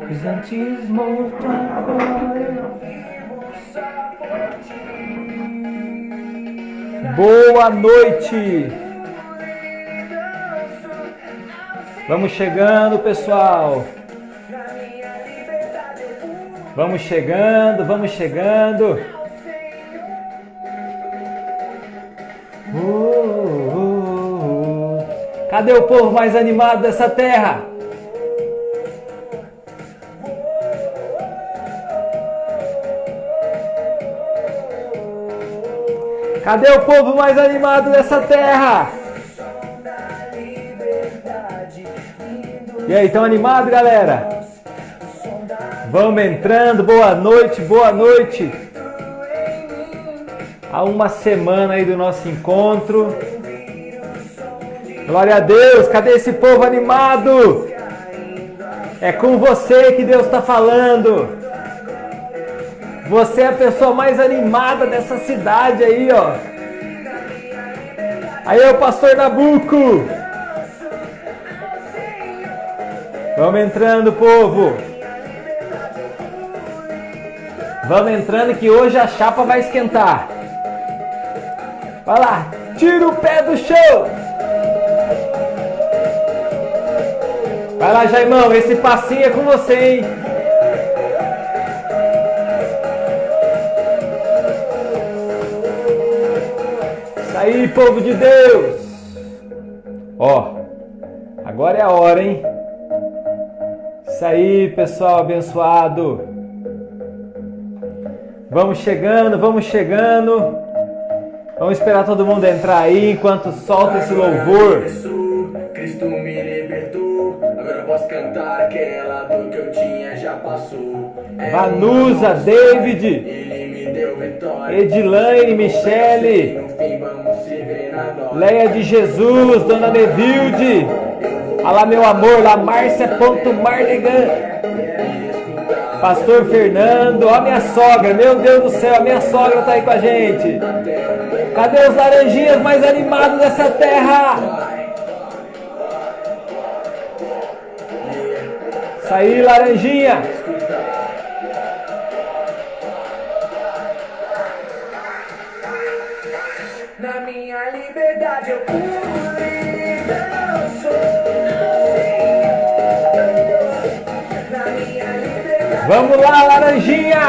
Os antes morto agora. Boa noite. Vamos chegando, pessoal. Vamos chegando, vamos chegando. Cadê o povo mais animado dessa terra? Cadê o povo mais animado dessa terra? E aí, estão animados, galera? Vamos entrando, boa noite, boa noite. Há uma semana aí do nosso encontro. Glória a Deus, cadê esse povo animado? É com você que Deus está falando. Você é a pessoa mais animada dessa cidade aí, ó. Aí é o pastor Nabuco. Vamos entrando, povo. Vamos entrando que hoje a chapa vai esquentar. Vai lá, tira o pé do chão. Vai lá, Jaimão, esse passinho é com você, hein? Isso aí, povo de Deus. Ó, agora é a hora, hein? Isso aí, pessoal abençoado. Vamos chegando, vamos chegando. Vamos esperar todo mundo entrar aí enquanto solta esse louvor. Cristo me libertou, agora posso cantar aquela dor que eu tinha já passou. Vanusa, David, Ele me deu vitória. Edilane, Michele, No fim vamos se ver na glória. Leia de Jesus, Dona Nevilde. Olha lá, meu amor, lá Márcia.Marlegan. Pastor Fernando, ó a minha sogra, meu Deus do céu, a minha sogra tá aí com a gente. Cadê os laranjinhas mais animados dessa terra? Isso aí, laranjinha. Na minha liberdade eu pulo e danço. Na minha liberdade Vamos lá, laranjinha.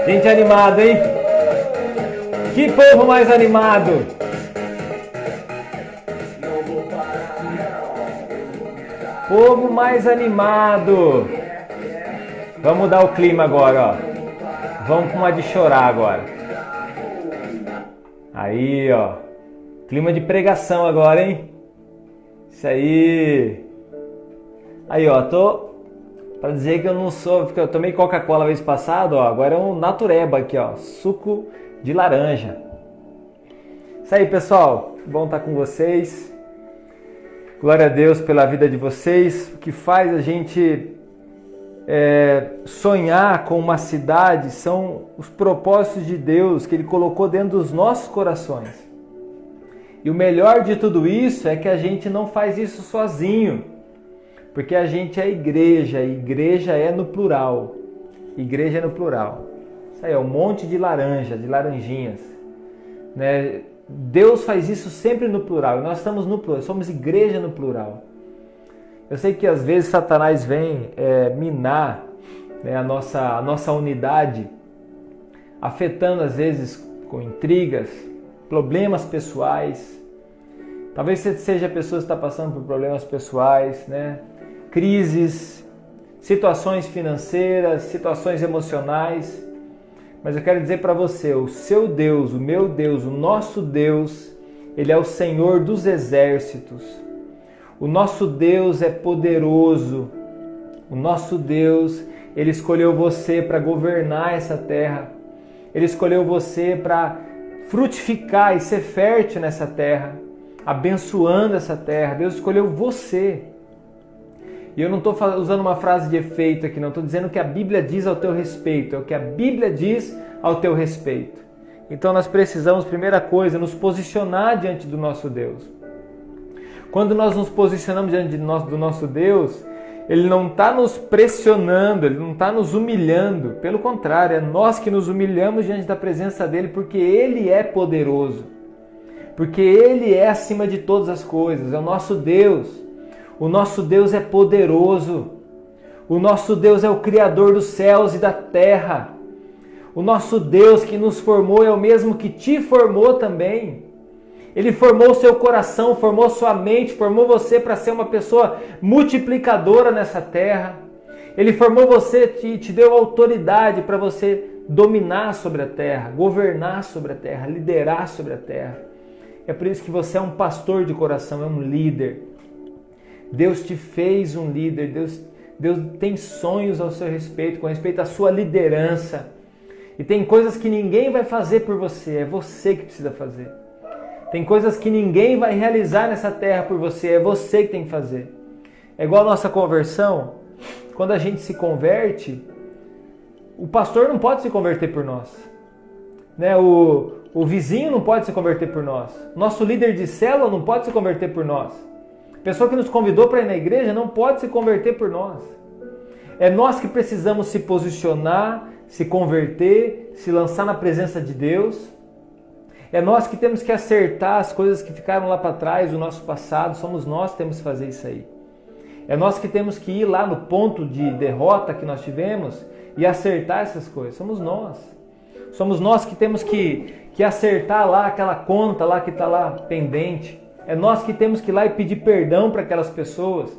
Gente animada, hein? Que povo mais animado! Povo mais animado! Vamos mudar o clima agora, ó. Vamos para uma de chorar agora. Aí, ó. Clima de pregação agora, hein? Isso aí. Aí, ó. Tô pra dizer que eu não sou... Porque eu tomei Coca-Cola vez passada, ó. Agora é um natureba aqui, ó. Suco de laranja. Isso aí, pessoal. Bom estar com vocês. Glória a Deus pela vida de vocês. O que faz a gente sonhar com uma cidade são os propósitos de Deus que Ele colocou dentro dos nossos corações. E o melhor de tudo isso é que a gente não faz isso sozinho. Porque a gente é igreja. Igreja é no plural. Igreja é no plural. Isso aí, é um monte de laranja, de laranjinhas. Né? Deus faz isso sempre no plural. Nós estamos no plural, somos igreja no plural. Eu sei que às vezes Satanás vem minar, né, a nossa unidade, afetando às vezes com intrigas, problemas pessoais. Talvez você seja a pessoa que está passando por problemas pessoais, né? Crises, situações financeiras, situações emocionais. Mas eu quero dizer para você, o seu Deus, o meu Deus, o nosso Deus, Ele é o Senhor dos exércitos. O nosso Deus é poderoso. O nosso Deus, Ele escolheu você para governar essa terra. Ele escolheu você para frutificar e ser fértil nessa terra, abençoando essa terra. Deus escolheu você. E eu não estou usando uma frase de efeito aqui, não. Estou dizendo o que a Bíblia diz ao teu respeito. É o que a Bíblia diz ao teu respeito. Então nós precisamos, primeira coisa, nos posicionar diante do nosso Deus. Quando nós nos posicionamos diante do nosso Deus, Ele não está nos pressionando, Ele não está nos humilhando. Pelo contrário, é nós que nos humilhamos diante da presença dEle, porque Ele é poderoso. Porque Ele é acima de todas as coisas, é o nosso Deus. O nosso Deus é poderoso. O nosso Deus é o Criador dos céus e da terra. O nosso Deus que nos formou é o mesmo que te formou também. Ele formou o seu coração, formou sua mente, formou você para ser uma pessoa multiplicadora nessa terra. Ele formou você e te deu autoridade para você dominar sobre a terra, governar sobre a terra, liderar sobre a terra. É por isso que você é um pastor de coração, é um líder. Deus te fez um líder, Deus tem sonhos ao seu respeito, com respeito à sua liderança. E tem coisas que ninguém vai fazer por você, é você que precisa fazer. Tem coisas que ninguém vai realizar nessa terra por você, é você que tem que fazer. É igual a nossa conversão. Quando a gente se converte, o pastor não pode se converter por nós. Né? O vizinho não pode se converter por nós. Nosso líder de célula não pode se converter por nós. A pessoa que nos convidou para ir na igreja não pode se converter por nós. É nós que precisamos se posicionar, se converter, se lançar na presença de Deus. É nós que temos que acertar as coisas que ficaram lá para trás, do nosso passado. Somos nós que temos que fazer isso aí. É nós que temos que ir lá no ponto de derrota que nós tivemos e acertar essas coisas. Somos nós. Somos nós que temos que acertar lá aquela conta lá que está lá pendente. É nós que temos que ir lá e pedir perdão para aquelas pessoas.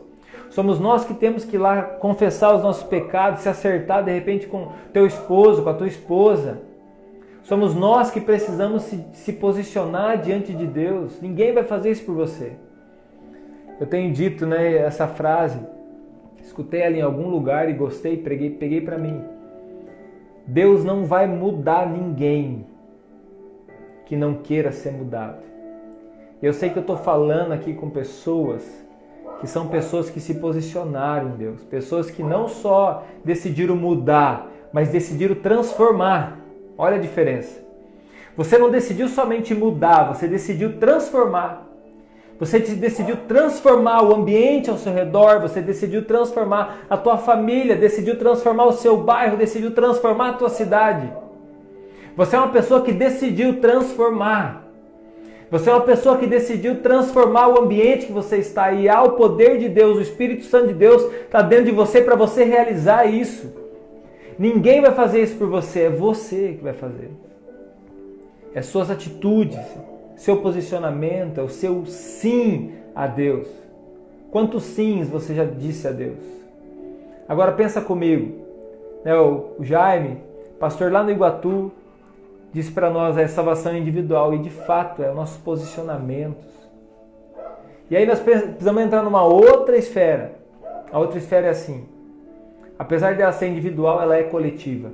Somos nós que temos que ir lá confessar os nossos pecados, se acertar de repente com teu esposo, com a tua esposa. Somos nós que precisamos se posicionar diante de Deus. Ninguém vai fazer isso por você. Eu tenho dito, né, essa frase, escutei ela em algum lugar e gostei, peguei para mim. Deus não vai mudar ninguém que não queira ser mudado. Eu sei que eu estou falando aqui com pessoas que são pessoas que se posicionaram em Deus. Pessoas que não só decidiram mudar, mas decidiram transformar. Olha a diferença. Você não decidiu somente mudar, você decidiu transformar. Você decidiu transformar o ambiente ao seu redor, você decidiu transformar a tua família, decidiu transformar o seu bairro, decidiu transformar a tua cidade. Você é uma pessoa que decidiu transformar. Você é uma pessoa que decidiu transformar o ambiente que você está e há o poder de Deus, o Espírito Santo de Deus está dentro de você para você realizar isso. Ninguém vai fazer isso por você, é você que vai fazer. É suas atitudes, seu posicionamento, é o seu sim a Deus. Quantos sims você já disse a Deus? Agora pensa comigo, né, o Jaime, pastor lá no Iguatu, disse para nós a salvação individual e de fato é os nossos posicionamentos. E aí nós precisamos entrar numa outra esfera. A outra esfera é assim. Apesar de ela ser individual, ela é coletiva.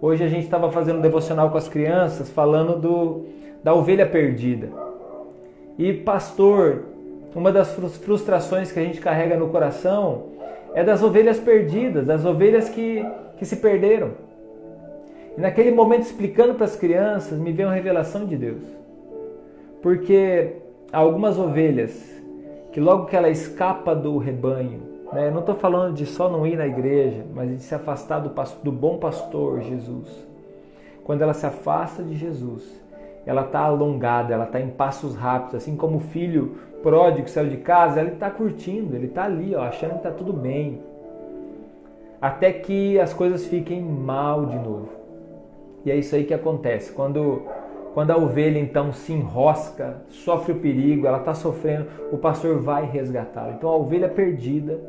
Hoje a gente estava fazendo um devocional com as crianças, falando da ovelha perdida. E pastor, uma das frustrações que a gente carrega no coração é das ovelhas perdidas, das ovelhas que se perderam. E naquele momento, explicando para as crianças, me veio uma revelação de Deus. Porque há algumas ovelhas que logo que ela escapa do rebanho, né, eu não estou falando de só não ir na igreja, mas de se afastar do bom pastor Jesus. Quando ela se afasta de Jesus, ela está alongada, ela está em passos rápidos, assim como o filho pródigo que saiu de casa, ele está curtindo, ele está ali, ó, achando que está tudo bem. Até que as coisas fiquem mal de novo. E é isso aí que acontece. Quando a ovelha então se enrosca, sofre o perigo, ela está sofrendo, o pastor vai resgatá-la. Então a ovelha perdida,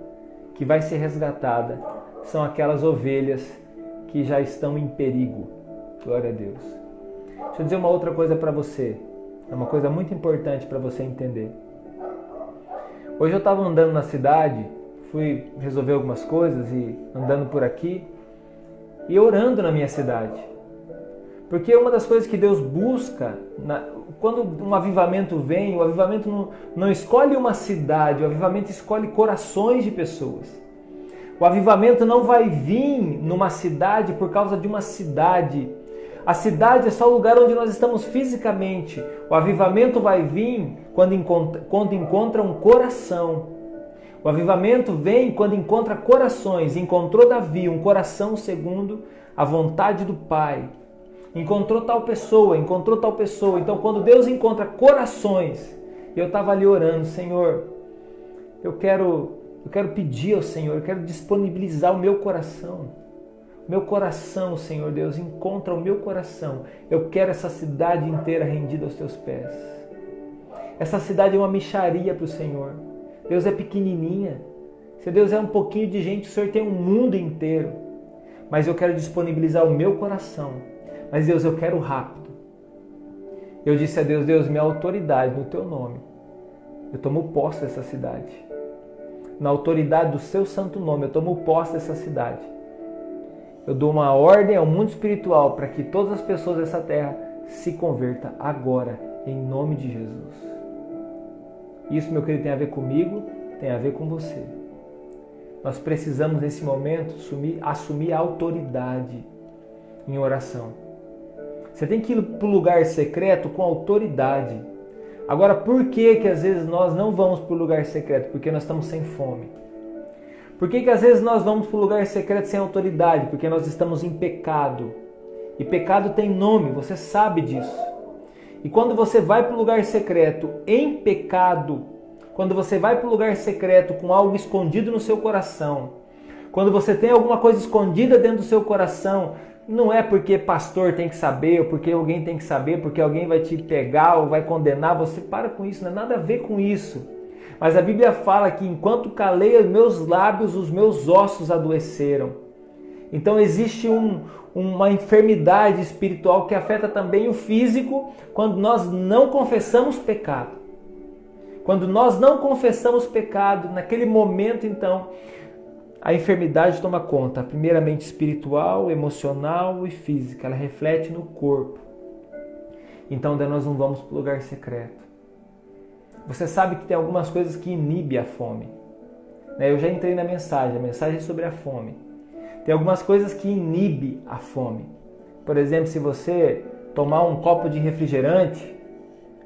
que vai ser resgatada, são aquelas ovelhas que já estão em perigo. Glória a Deus. Deixa eu dizer uma outra coisa para você. É uma coisa muito importante para você entender. Hoje eu estava andando na cidade, fui resolver algumas coisas e andando por aqui e orando na minha cidade. Porque uma das coisas que Deus busca, quando um avivamento vem, o avivamento não escolhe uma cidade, o avivamento escolhe corações de pessoas. O avivamento não vai vir numa cidade por causa de uma cidade. A cidade é só o lugar onde nós estamos fisicamente. O avivamento vai vir quando encontra um coração. O avivamento vem quando encontra corações. Encontrou Davi um coração segundo a vontade do Pai. Encontrou tal pessoa. Então, quando Deus encontra corações, eu estava ali orando, Senhor, eu quero pedir ao Senhor, eu quero disponibilizar o meu coração. Meu coração, Senhor Deus, encontra o meu coração. Eu quero essa cidade inteira rendida aos teus pés. Essa cidade é uma mixaria para o Senhor. Deus é pequenininha. Se Deus é um pouquinho de gente, o Senhor tem um mundo inteiro. Mas eu quero disponibilizar o meu coração. Mas Deus, eu quero rápido. Eu disse a Deus, Deus, minha autoridade no teu nome. Eu tomo posse dessa cidade. Na autoridade do seu santo nome, eu tomo posse dessa cidade. Eu dou uma ordem ao mundo espiritual para que todas as pessoas dessa terra se convertam agora, em nome de Jesus. Isso, meu querido, tem a ver comigo, tem a ver com você. Nós precisamos, nesse momento, assumir a autoridade em oração. Você tem que ir para o lugar secreto com autoridade. Agora, por que às vezes nós não vamos para o lugar secreto? Porque nós estamos sem fome. Por que às vezes nós vamos para o lugar secreto sem autoridade? Porque nós estamos em pecado. E pecado tem nome, você sabe disso. E quando você vai para o lugar secreto em pecado, quando você vai para o lugar secreto com algo escondido no seu coração, quando você tem alguma coisa escondida dentro do seu coração, não é porque pastor tem que saber, ou porque alguém tem que saber, porque alguém vai te pegar ou vai condenar, você para com isso, não é nada a ver com isso. Mas a Bíblia fala que enquanto calei os meus lábios, os meus ossos adoeceram. Então existe uma enfermidade espiritual que afeta também o físico quando nós não confessamos pecado. Quando nós não confessamos pecado, naquele momento então, a enfermidade toma conta, primeiramente espiritual, emocional e física. Ela reflete no corpo. Então daí nós não vamos para o lugar secreto. Você sabe que tem algumas coisas que inibem a fome. Eu já entrei na mensagem, a mensagem é sobre a fome. Tem algumas coisas que inibem a fome. Por exemplo, se você tomar um copo de refrigerante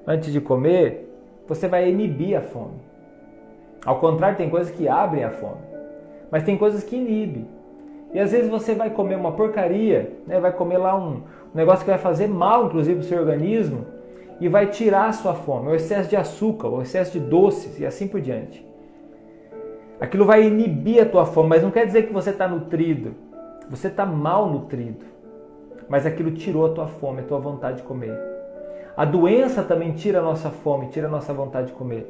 antes de comer, você vai inibir a fome. Ao contrário, tem coisas que abrem a fome. Mas tem coisas que inibem. E às vezes você vai comer uma porcaria, vai comer lá um negócio que vai fazer mal, inclusive, para o seu organismo, e vai tirar a sua fome. O excesso de açúcar, o excesso de doces e assim por diante. Aquilo vai inibir a tua fome, mas não quer dizer que você está nutrido. Você está mal nutrido. Mas aquilo tirou a tua fome, a tua vontade de comer. A doença também tira a nossa fome, tira a nossa vontade de comer.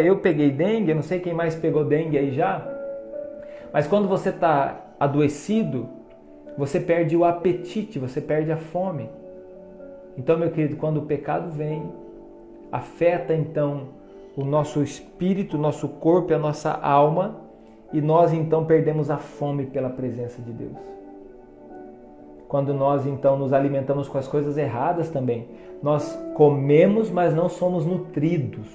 Eu peguei dengue, eu não sei quem mais pegou dengue aí já. Mas quando você está adoecido, você perde o apetite, você perde a fome. Então, meu querido, quando o pecado vem, afeta então o nosso espírito, o nosso corpo e a nossa alma, e nós então perdemos a fome pela presença de Deus. Quando nós então nos alimentamos com as coisas erradas também, nós comemos, mas não somos nutridos.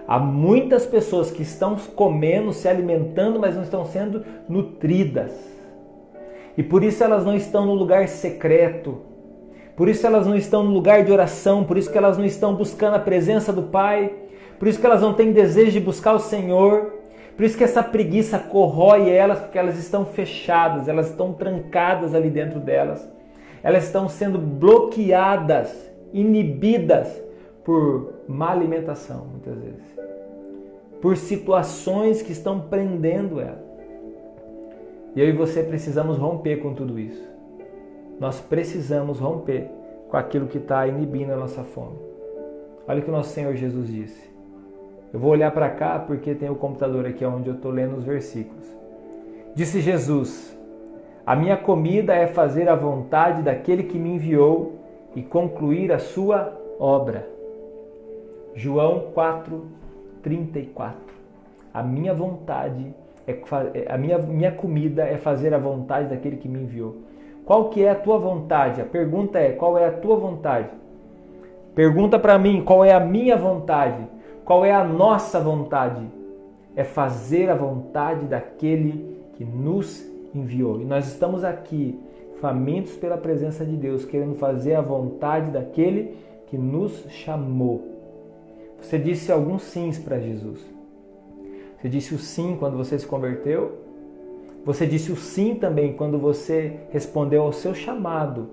Há muitas pessoas que estão comendo, se alimentando, mas não estão sendo nutridas. E por isso elas não estão no lugar secreto. Por isso elas não estão no lugar de oração. Por isso que elas não estão buscando a presença do Pai. Por isso que elas não têm desejo de buscar o Senhor. Por isso que essa preguiça corrói elas, porque elas estão fechadas, elas estão trancadas ali dentro delas. Elas estão sendo bloqueadas, inibidas por má alimentação, muitas vezes. Por situações que estão prendendo ela. E eu e você precisamos romper com tudo isso. Nós precisamos romper com aquilo que está inibindo a nossa fome. Olha o que o nosso Senhor Jesus disse. Eu vou olhar para cá porque tem o computador aqui onde eu estou lendo os versículos. Disse Jesus: a minha comida é fazer a vontade daquele que me enviou e concluir a sua obra. João 4:34. A minha vontade minha comida é fazer a vontade daquele que me enviou. qual que é a tua vontade? A pergunta é, qual é a tua vontade? Pergunta para mim, qual é a minha vontade? Qual é a nossa vontade? É fazer a vontade daquele que nos enviou. E nós estamos aqui, famintos pela presença de Deus, querendo fazer a vontade daquele que nos chamou. Você disse alguns sims para Jesus. Você disse o sim quando você se converteu. Você disse o sim também quando você respondeu ao seu chamado.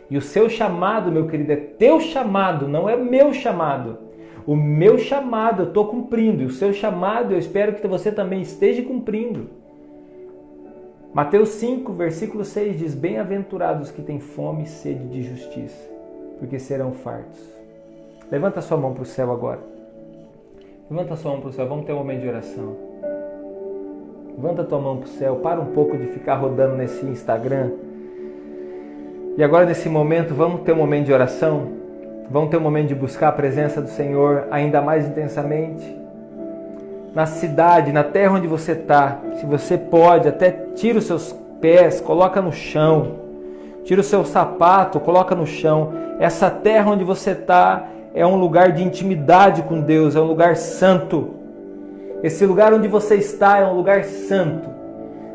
E o seu chamado, meu querido, é teu chamado, não é meu chamado. O meu chamado eu estou cumprindo. E o seu chamado eu espero que você também esteja cumprindo. Mateus 5, versículo 6 diz: bem-aventurados que têm fome e sede de justiça, porque serão fartos. Levanta sua mão para o céu agora. Levanta sua mão para o céu, vamos ter um momento de oração. Levanta tua mão para o céu, para um pouco de ficar rodando nesse Instagram. E agora nesse momento, vamos ter um momento de oração. Vamos ter um momento de buscar a presença do Senhor ainda mais intensamente. Na cidade, na terra onde você está, se você pode, até tira os seus pés, coloca no chão. Tira o seu sapato, coloca no chão. Essa terra onde você está é um lugar de intimidade com Deus, é um lugar santo. Esse lugar onde você está é um lugar santo.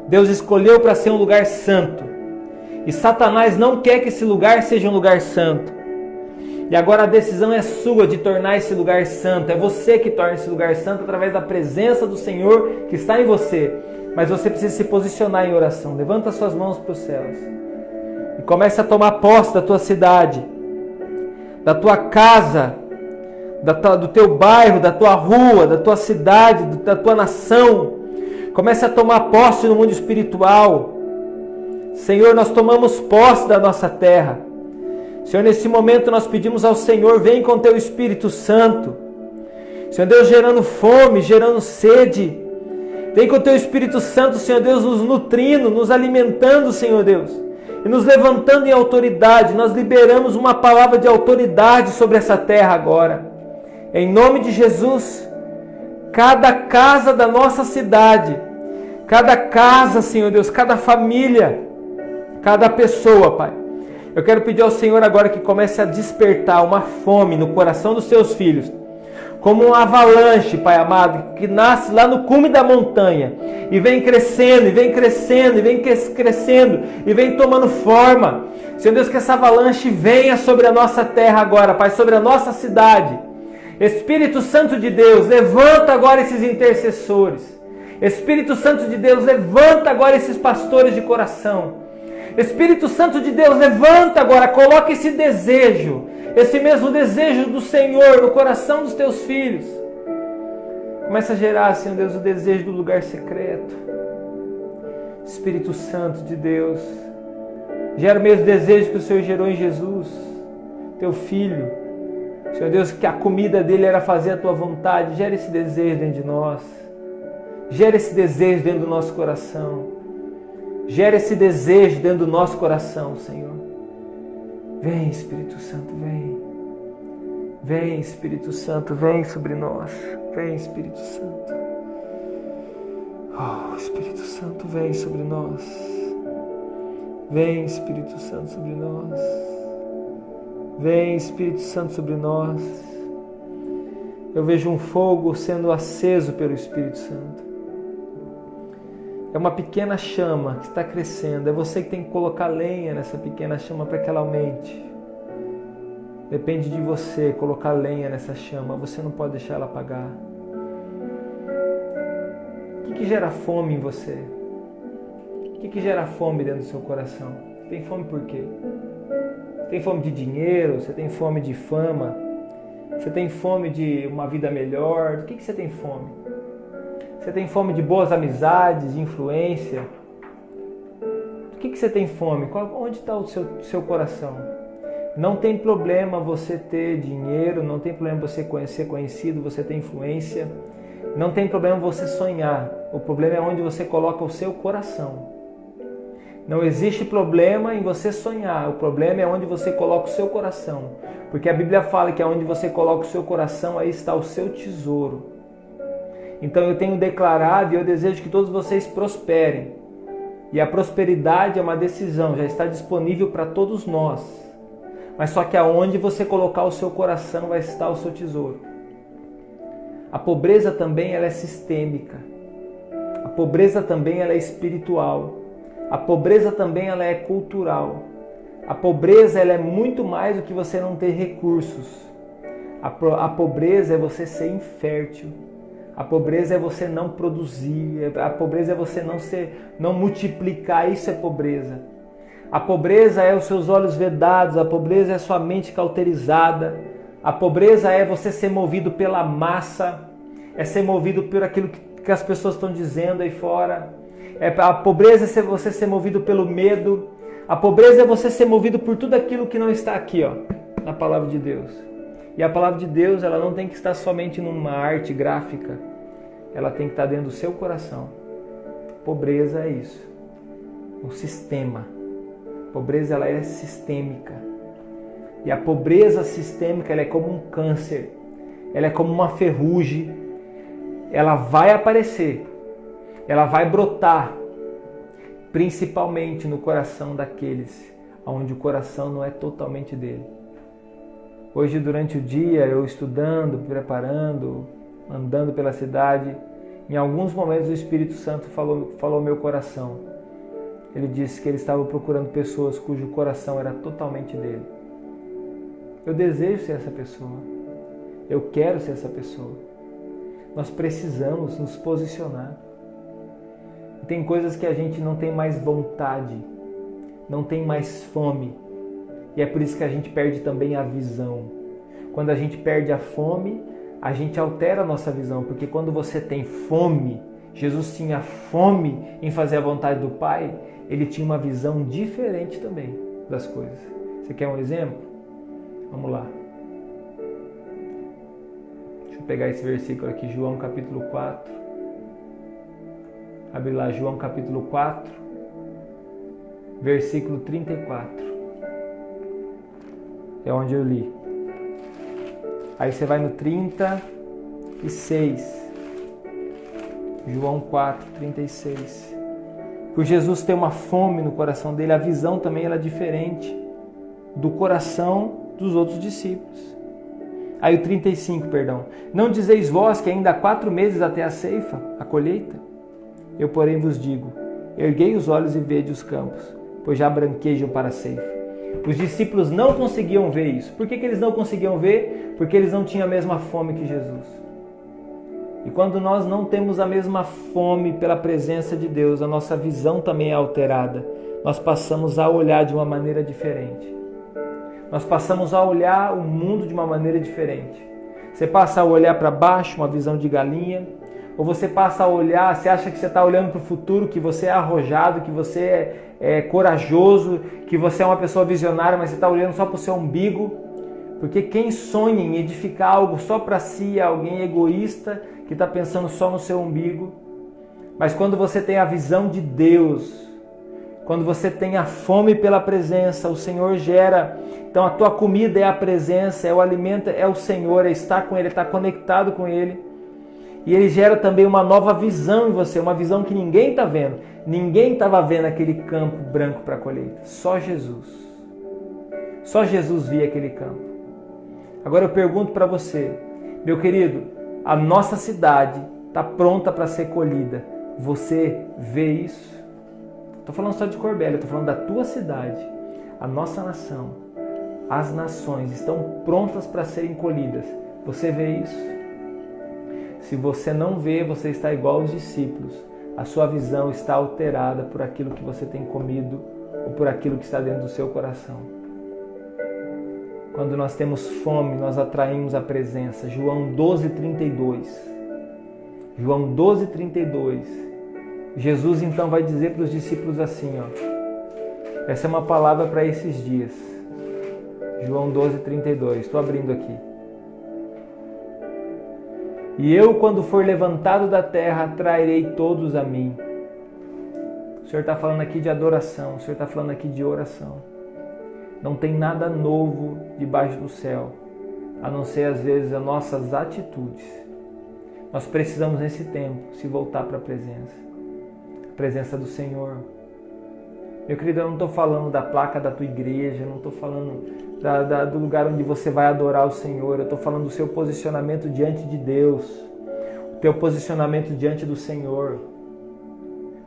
Deus escolheu para ser um lugar santo. E Satanás não quer que esse lugar seja um lugar santo. E agora a decisão é sua de tornar esse lugar santo. É você que torna esse lugar santo através da presença do Senhor que está em você. Mas você precisa se posicionar em oração. Levanta suas mãos para os céus. E comece a tomar posse da tua cidade, da tua casa, do teu bairro, da tua rua, da tua cidade, da tua nação. Comece a tomar posse no mundo espiritual. Senhor, nós tomamos posse da nossa terra. Senhor, nesse momento nós pedimos ao Senhor, vem com teu Espírito Santo. Senhor Deus, gerando fome, gerando sede. Vem com teu Espírito Santo, Senhor Deus, nos nutrindo, nos alimentando, Senhor Deus. E nos levantando em autoridade. Nós liberamos uma palavra de autoridade sobre essa terra agora. Em nome de Jesus, cada casa da nossa cidade, cada casa, Senhor Deus, cada família, cada pessoa, Pai. Eu quero pedir ao Senhor agora que comece a despertar uma fome no coração dos seus filhos, como uma avalanche, Pai amado, que nasce lá no cume da montanha e vem crescendo, e vem crescendo, e vem crescendo, e vem tomando forma. Senhor Deus, que essa avalanche venha sobre a nossa terra agora, Pai, sobre a nossa cidade. Espírito Santo de Deus, levanta agora esses intercessores. Espírito Santo de Deus, levanta agora esses pastores de coração. Espírito Santo de Deus, levanta agora, coloca esse desejo, esse mesmo desejo do Senhor no coração dos teus filhos. Começa a gerar, Senhor Deus, o desejo do lugar secreto. Espírito Santo de Deus, gera o mesmo desejo que o Senhor gerou em Jesus, teu Filho. Senhor Deus, que a comida dele era fazer a tua vontade. Gera esse desejo dentro de nós. Gera esse desejo dentro do nosso coração. Gera esse desejo dentro do nosso coração, Senhor. Vem, Espírito Santo, vem. Vem, Espírito Santo, vem sobre nós. Vem, Espírito Santo. Oh, Espírito Santo, vem sobre nós. Vem, Espírito Santo, sobre nós. Vem, Espírito Santo, sobre nós. Eu vejo um fogo sendo aceso pelo Espírito Santo. É uma pequena chama que está crescendo. É você que tem que colocar lenha nessa pequena chama para que ela aumente. Depende de você colocar lenha nessa chama. Você não pode deixar ela apagar. O que gera fome em você? O que gera fome dentro do seu coração? Tem fome por quê? Tem fome de dinheiro? Você tem fome de fama? Você tem fome de uma vida melhor? Do que você tem fome? Você tem fome de boas amizades, de influência? Do que você tem fome? Onde está o seu coração? Não tem problema você ter dinheiro, não tem problema você ser conhecido, você ter influência. Não tem problema você sonhar. O problema é onde você coloca o seu coração. Não existe problema em você sonhar. O problema é onde você coloca o seu coração. Porque a Bíblia fala que onde você coloca o seu coração, aí está o seu tesouro. Então eu tenho declarado e eu desejo que todos vocês prosperem. E a prosperidade é uma decisão, já está disponível para todos nós. Mas só que aonde você colocar o seu coração vai estar o seu tesouro. A pobreza também ela é sistêmica. A pobreza também ela é espiritual. A pobreza também ela é cultural. A pobreza ela é muito mais do que você não ter recursos. A pobreza é você ser infértil. A pobreza é você não produzir. A pobreza é você não multiplicar. Isso é pobreza. A pobreza é os seus olhos vedados. A pobreza é a sua mente cauterizada. A pobreza é você ser movido pela massa. É ser movido por aquilo que as pessoas estão dizendo aí fora. A pobreza é você ser movido pelo medo. A pobreza é você ser movido por tudo aquilo que não está aqui, na palavra de Deus. E a palavra de Deus, ela não tem que estar somente numa arte gráfica. Ela tem que estar dentro do seu coração. Pobreza é isso. Um sistema. Pobreza, ela é sistêmica. E a pobreza sistêmica, ela é como um câncer. Ela é como uma ferrugem. Ela vai aparecer. Ela vai brotar. Principalmente no coração daqueles onde o coração não é totalmente dele. Hoje, durante o dia, eu estudando, preparando, andando pela cidade, em alguns momentos o Espírito Santo falou ao meu coração. Ele disse que ele estava procurando pessoas cujo coração era totalmente dele. Eu desejo ser essa pessoa. Eu quero ser essa pessoa. Nós precisamos nos posicionar. Tem coisas que a gente não tem mais vontade, não tem mais fome. E é por isso que a gente perde também a visão. Quando a gente perde a fome, a gente altera a nossa visão. Porque quando você tem fome, Jesus tinha fome em fazer a vontade do Pai, ele tinha uma visão diferente também das coisas. Você quer um exemplo? Vamos lá. Deixa eu pegar esse versículo aqui, João capítulo 4. Abre lá, João capítulo 4, versículo 34. É onde eu li. Aí você vai no 36. João 4, 36. Por Jesus ter uma fome no coração dele, a visão também ela é diferente do coração dos outros discípulos. Aí o 35, perdão. Não dizeis vós que ainda há 4 meses até a ceifa, a colheita? Eu, porém, vos digo, erguei os olhos e vede os campos, pois já branquejam para a ceifa. Os discípulos não conseguiam ver isso. Por que eles não conseguiam ver? Porque eles não tinham a mesma fome que Jesus. E quando nós não temos a mesma fome pela presença de Deus, a nossa visão também é alterada. Nós passamos a olhar de uma maneira diferente. Nós passamos a olhar o mundo de uma maneira diferente. Você passa a olhar para baixo, uma visão de galinha. Ou você passa a olhar, você acha que você está olhando para o futuro, que você é arrojado, que você é corajoso, que você é uma pessoa visionária, mas você está olhando só para o seu umbigo. Porque quem sonha em edificar algo só para si é alguém egoísta, que está pensando só no seu umbigo. Mas quando você tem a visão de Deus, quando você tem a fome pela presença, o Senhor gera. Então a tua comida é a presença, é o alimento, é o Senhor, é estar com Ele, é estar conectado com Ele. E Ele gera também uma nova visão em você, uma visão que ninguém está vendo. Ninguém estava vendo aquele campo branco para a colheita, só Jesus. Só Jesus via aquele campo. Agora eu pergunto para você, meu querido, a nossa cidade está pronta para ser colhida. Você vê isso? Estou falando só de Corbélia, estou falando da tua cidade. A nossa nação, as nações estão prontas para serem colhidas. Você vê isso? Se você não vê, você está igual aos discípulos. A sua visão está alterada por aquilo que você tem comido ou por aquilo que está dentro do seu coração. Quando nós temos fome, nós atraímos a presença. João 12:32. João 12:32. Jesus então vai dizer para os discípulos assim, essa é uma palavra para esses dias. João 12:32. Estou abrindo aqui. E eu, quando for levantado da terra, atrairei todos a mim. O Senhor está falando aqui de adoração, o Senhor está falando aqui de oração. Não tem nada novo debaixo do céu, a não ser às vezes as nossas atitudes. Nós precisamos nesse tempo se voltar para a presença do Senhor, Meu querido, eu não estou falando da placa da tua igreja, eu não estou falando do lugar onde você vai adorar o Senhor, eu estou falando do seu posicionamento diante de Deus, o teu posicionamento diante do Senhor,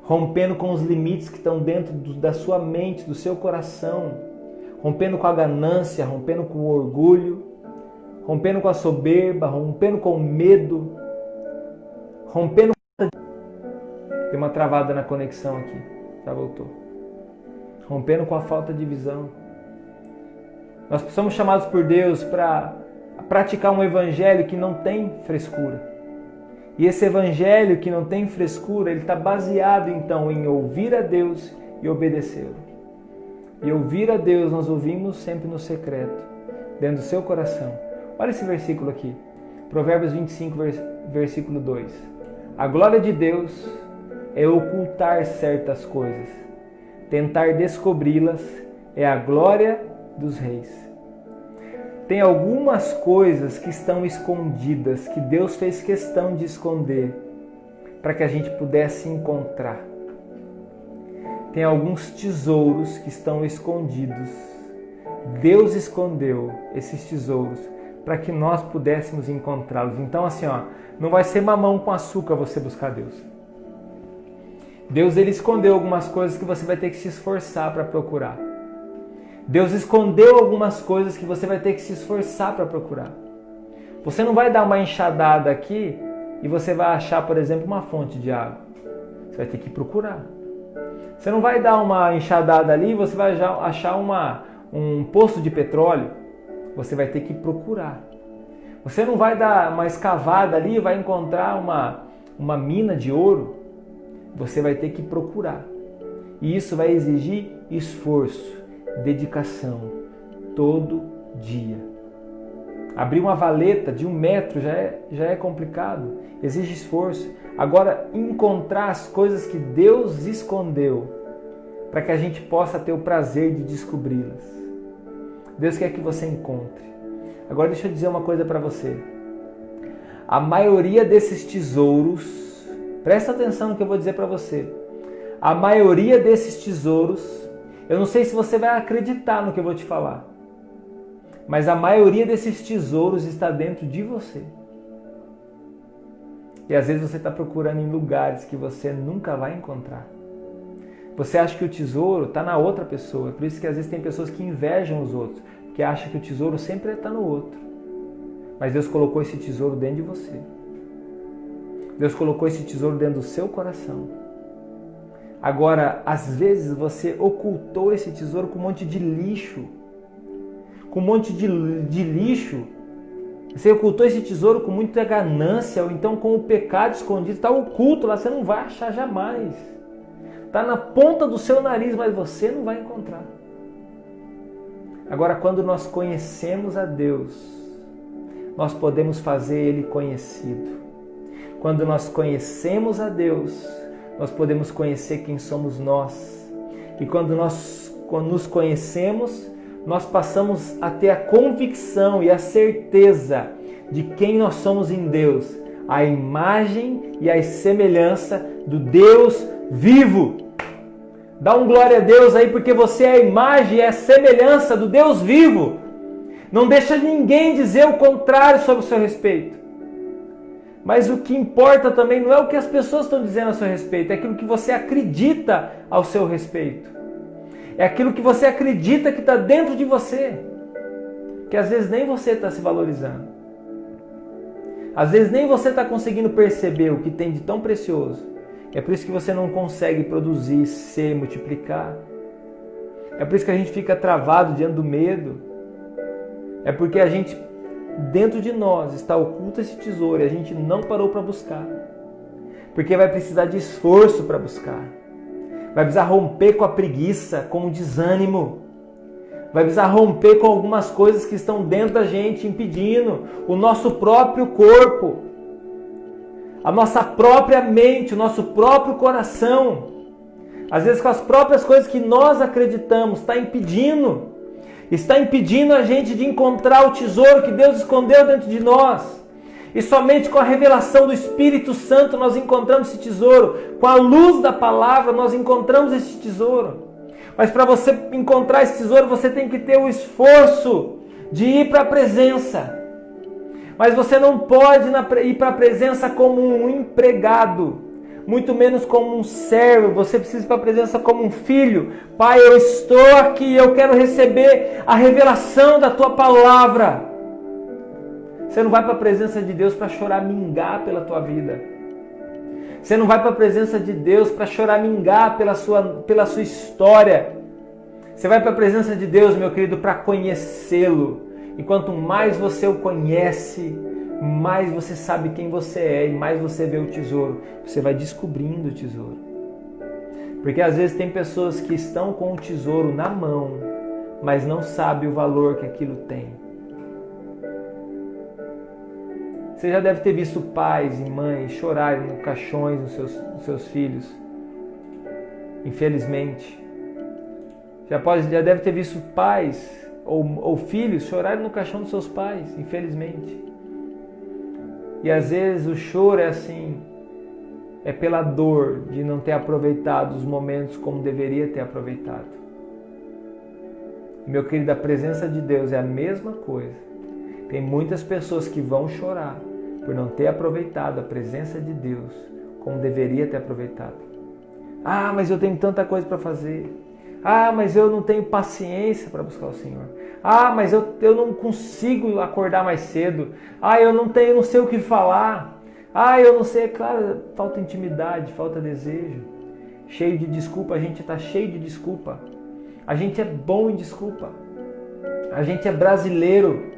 rompendo com os limites que estão dentro da sua mente, do seu coração, rompendo com a ganância, rompendo com o orgulho, rompendo com a soberba, rompendo com o medo, rompendo com... Tem uma travada na conexão aqui, já voltou. Rompendo com a falta de visão. Nós somos chamados por Deus para praticar um evangelho que não tem frescura. E esse evangelho que não tem frescura, ele está baseado então em ouvir a Deus e obedecê-lo. E ouvir a Deus nós ouvimos sempre no secreto, dentro do seu coração. Olha esse versículo aqui, Provérbios 25, versículo 2. A glória de Deus é ocultar certas coisas. Tentar descobri-las é a glória dos reis. Tem algumas coisas que estão escondidas, que Deus fez questão de esconder, para que a gente pudesse encontrar. Tem alguns tesouros que estão escondidos. Deus escondeu esses tesouros para que nós pudéssemos encontrá-los. Então assim, não vai ser mamão com açúcar você buscar Deus. Deus ele escondeu algumas coisas que você vai ter que se esforçar para procurar. Deus escondeu algumas coisas que você vai ter que se esforçar para procurar. Você não vai dar uma enxadada aqui e você vai achar, por exemplo, uma fonte de água. Você vai ter que procurar. Você não vai dar uma enxadada ali e você vai achar um poço de petróleo. Você vai ter que procurar. Você não vai dar uma escavada ali e vai encontrar uma mina de ouro. Você vai ter que procurar. E isso vai exigir esforço, dedicação, todo dia. Abrir uma valeta de 1 metro já é complicado, exige esforço. Agora, encontrar as coisas que Deus escondeu, para que a gente possa ter o prazer de descobri-las. Deus quer que você encontre. Agora deixa eu dizer uma coisa para você. A maioria desses tesouros, presta atenção no que eu vou dizer para você. A maioria desses tesouros, eu não sei se você vai acreditar no que eu vou te falar, mas a maioria desses tesouros está dentro de você. E às vezes você está procurando em lugares que você nunca vai encontrar. Você acha que o tesouro está na outra pessoa. Por isso que às vezes tem pessoas que invejam os outros, que acham que o tesouro sempre está no outro. Mas Deus colocou esse tesouro dentro de você. Deus colocou esse tesouro dentro do seu coração. Agora, às vezes você ocultou esse tesouro com um monte de lixo. Com um monte de lixo. Você ocultou esse tesouro com muita ganância, ou então com o pecado escondido. Está oculto lá, você não vai achar jamais. Está na ponta do seu nariz, mas você não vai encontrar. Agora, quando nós conhecemos a Deus, nós podemos fazer Ele conhecido. Quando nós conhecemos a Deus, nós podemos conhecer quem somos nós. E quando nos conhecemos, nós passamos a ter a convicção e a certeza de quem nós somos em Deus. A imagem e a semelhança do Deus vivo. Dá um glória a Deus aí, porque você é a imagem e a semelhança do Deus vivo. Não deixa ninguém dizer o contrário sobre o seu respeito. Mas o que importa também não é o que as pessoas estão dizendo a seu respeito, é aquilo que você acredita ao seu respeito. É aquilo que você acredita que está dentro de você, que às vezes nem você está se valorizando. Às vezes nem você está conseguindo perceber o que tem de tão precioso. É por isso que você não consegue produzir, ser, multiplicar. É por isso que a gente fica travado diante do medo. É porque a gente, dentro de nós, está oculto esse tesouro e a gente não parou para buscar. Porque vai precisar de esforço para buscar. Vai precisar romper com a preguiça, com o desânimo. Vai precisar romper com algumas coisas que estão dentro da gente, impedindo o nosso próprio corpo, a nossa própria mente, o nosso próprio coração. Às vezes com as próprias coisas que nós acreditamos, está impedindo a gente de encontrar o tesouro que Deus escondeu dentro de nós. E somente com a revelação do Espírito Santo nós encontramos esse tesouro. Com a luz da palavra nós encontramos esse tesouro. Mas para você encontrar esse tesouro, você tem que ter o esforço de ir para a presença. Mas você não pode ir para a presença como um empregado, muito menos como um servo. Você precisa ir para a presença como um filho. Pai, eu estou aqui, eu quero receber a revelação da tua palavra. Você não vai para a presença de Deus para choramingar pela tua vida. Você não vai para a presença de Deus para choramingar pela sua história. Você vai para a presença de Deus, meu querido, para conhecê-lo. E quanto mais você o conhece, mais você sabe quem você é e mais você vê o tesouro. Você vai descobrindo o tesouro. Porque às vezes tem pessoas que estão com o tesouro na mão, mas não sabem o valor que aquilo tem. Você já deve ter visto pais e mães chorarem nos caixões dos seus filhos. Infelizmente. Já deve ter visto pais ou filhos chorarem no caixão dos seus pais, infelizmente. E às vezes o choro é assim, é pela dor de não ter aproveitado os momentos como deveria ter aproveitado. Meu querido, a presença de Deus é a mesma coisa. Tem muitas pessoas que vão chorar por não ter aproveitado a presença de Deus como deveria ter aproveitado. Ah, mas eu tenho tanta coisa para fazer. Ah, mas eu não tenho paciência para buscar o Senhor. Ah, mas eu não consigo acordar mais cedo. Ah, eu não sei o que falar. Ah, eu não sei. Claro, falta intimidade, falta desejo. Cheio de desculpa, a gente está cheio de desculpa. A gente é bom em desculpa. A gente é brasileiro.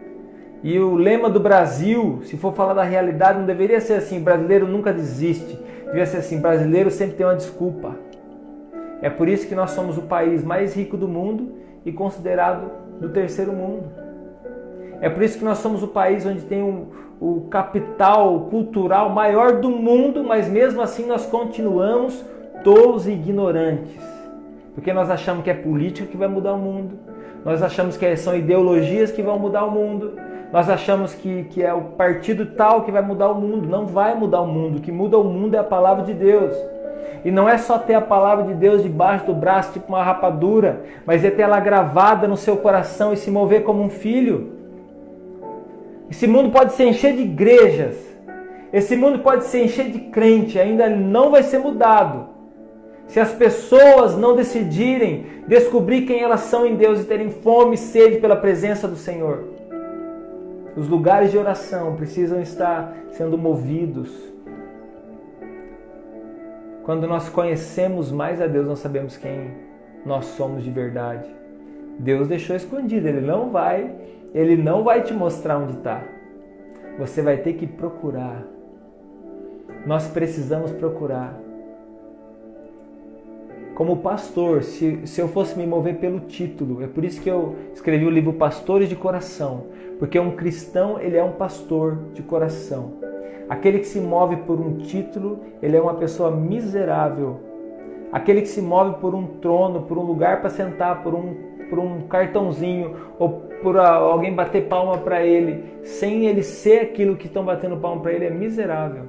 E o lema do Brasil, se for falar da realidade, não deveria ser assim: brasileiro nunca desiste. Devia ser assim: brasileiro sempre tem uma desculpa. É por isso que nós somos o país mais rico do mundo e considerado do terceiro mundo. É por isso que nós somos o país onde tem o capital cultural maior do mundo, mas mesmo assim nós continuamos tolos e ignorantes. Porque nós achamos que é política que vai mudar o mundo. Nós achamos que são ideologias que vão mudar o mundo. Nós achamos que é o partido tal que vai mudar o mundo. Não vai mudar o mundo. O que muda o mundo é a palavra de Deus. E não é só ter a palavra de Deus debaixo do braço, tipo uma rapadura, mas é ter ela gravada no seu coração e se mover como um filho. Esse mundo pode se encher de igrejas, esse mundo pode se encher de crente, ainda não vai ser mudado. Se as pessoas não decidirem descobrir quem elas são em Deus e terem fome e sede pela presença do Senhor. Os lugares de oração precisam estar sendo movidos. Quando nós conhecemos mais a Deus, nós sabemos quem nós somos de verdade. Deus deixou escondido, Ele não vai te mostrar onde está. Você vai ter que procurar. Nós precisamos procurar. Como pastor, se eu fosse me mover pelo título, é por isso que eu escrevi o livro Pastores de Coração, porque um cristão, ele é um pastor de coração. Aquele que se move por um título, ele é uma pessoa miserável. Aquele que se move por um trono, por um lugar para sentar, por um cartãozinho, ou por alguém bater palma para ele, sem ele ser aquilo que estão batendo palma para ele, é miserável.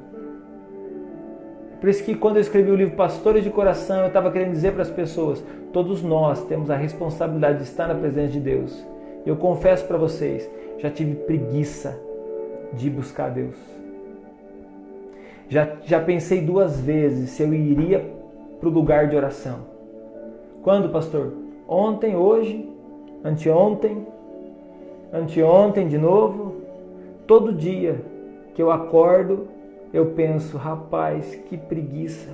Por isso que quando eu escrevi o livro Pastores de Coração, eu estava querendo dizer para as pessoas, todos nós temos a responsabilidade de estar na presença de Deus. Eu confesso para vocês, já tive preguiça de buscar Deus. Já pensei 2 vezes se eu iria para o lugar de oração. Quando, pastor? Ontem, hoje, anteontem de novo. Todo dia que eu acordo, eu penso, rapaz, que preguiça.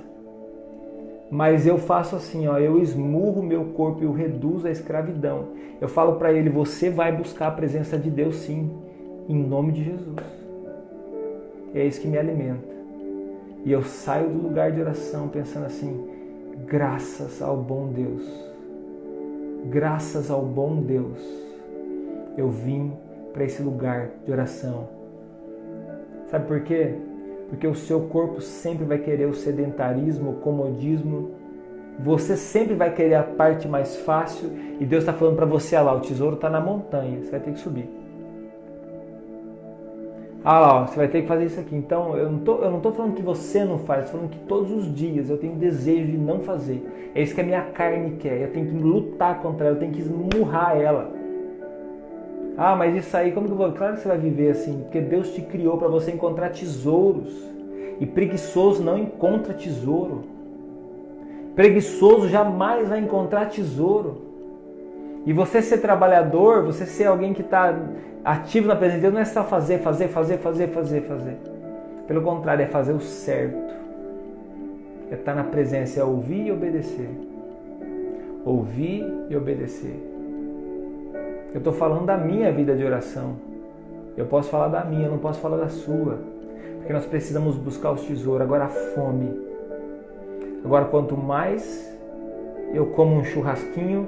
Mas eu faço assim, eu esmurro meu corpo e o reduzo à escravidão. Eu falo para ele, você vai buscar a presença de Deus sim, em nome de Jesus. É isso que me alimenta. E eu saio do lugar de oração pensando assim, graças ao bom Deus, graças ao bom Deus, eu vim para esse lugar de oração. Sabe por quê? Porque o seu corpo sempre vai querer o sedentarismo, o comodismo. Você sempre vai querer a parte mais fácil. E Deus está falando para você, lá, o tesouro está na montanha, você vai ter que subir. Ah lá, ó, você vai ter que fazer isso aqui. Então, eu não tô falando que você não faz, eu tô falando que todos os dias eu tenho desejo de não fazer. É isso que a minha carne quer. Eu tenho que lutar contra ela, eu tenho que esmurrar ela. Ah, mas isso aí, como que eu vou? Claro que você vai viver assim, porque Deus te criou para você encontrar tesouros. E preguiçoso não encontra tesouro. Preguiçoso jamais vai encontrar tesouro. E você ser trabalhador, você ser alguém que está ativo na presença de Deus, não é só fazer. Pelo contrário, é fazer o certo. É estar na presença, é ouvir e obedecer. Ouvir e obedecer. Eu estou falando da minha vida de oração. Eu posso falar da minha, eu não posso falar da sua. Porque nós precisamos buscar os tesouros. Agora a fome. Agora quanto mais eu como um churrasquinho,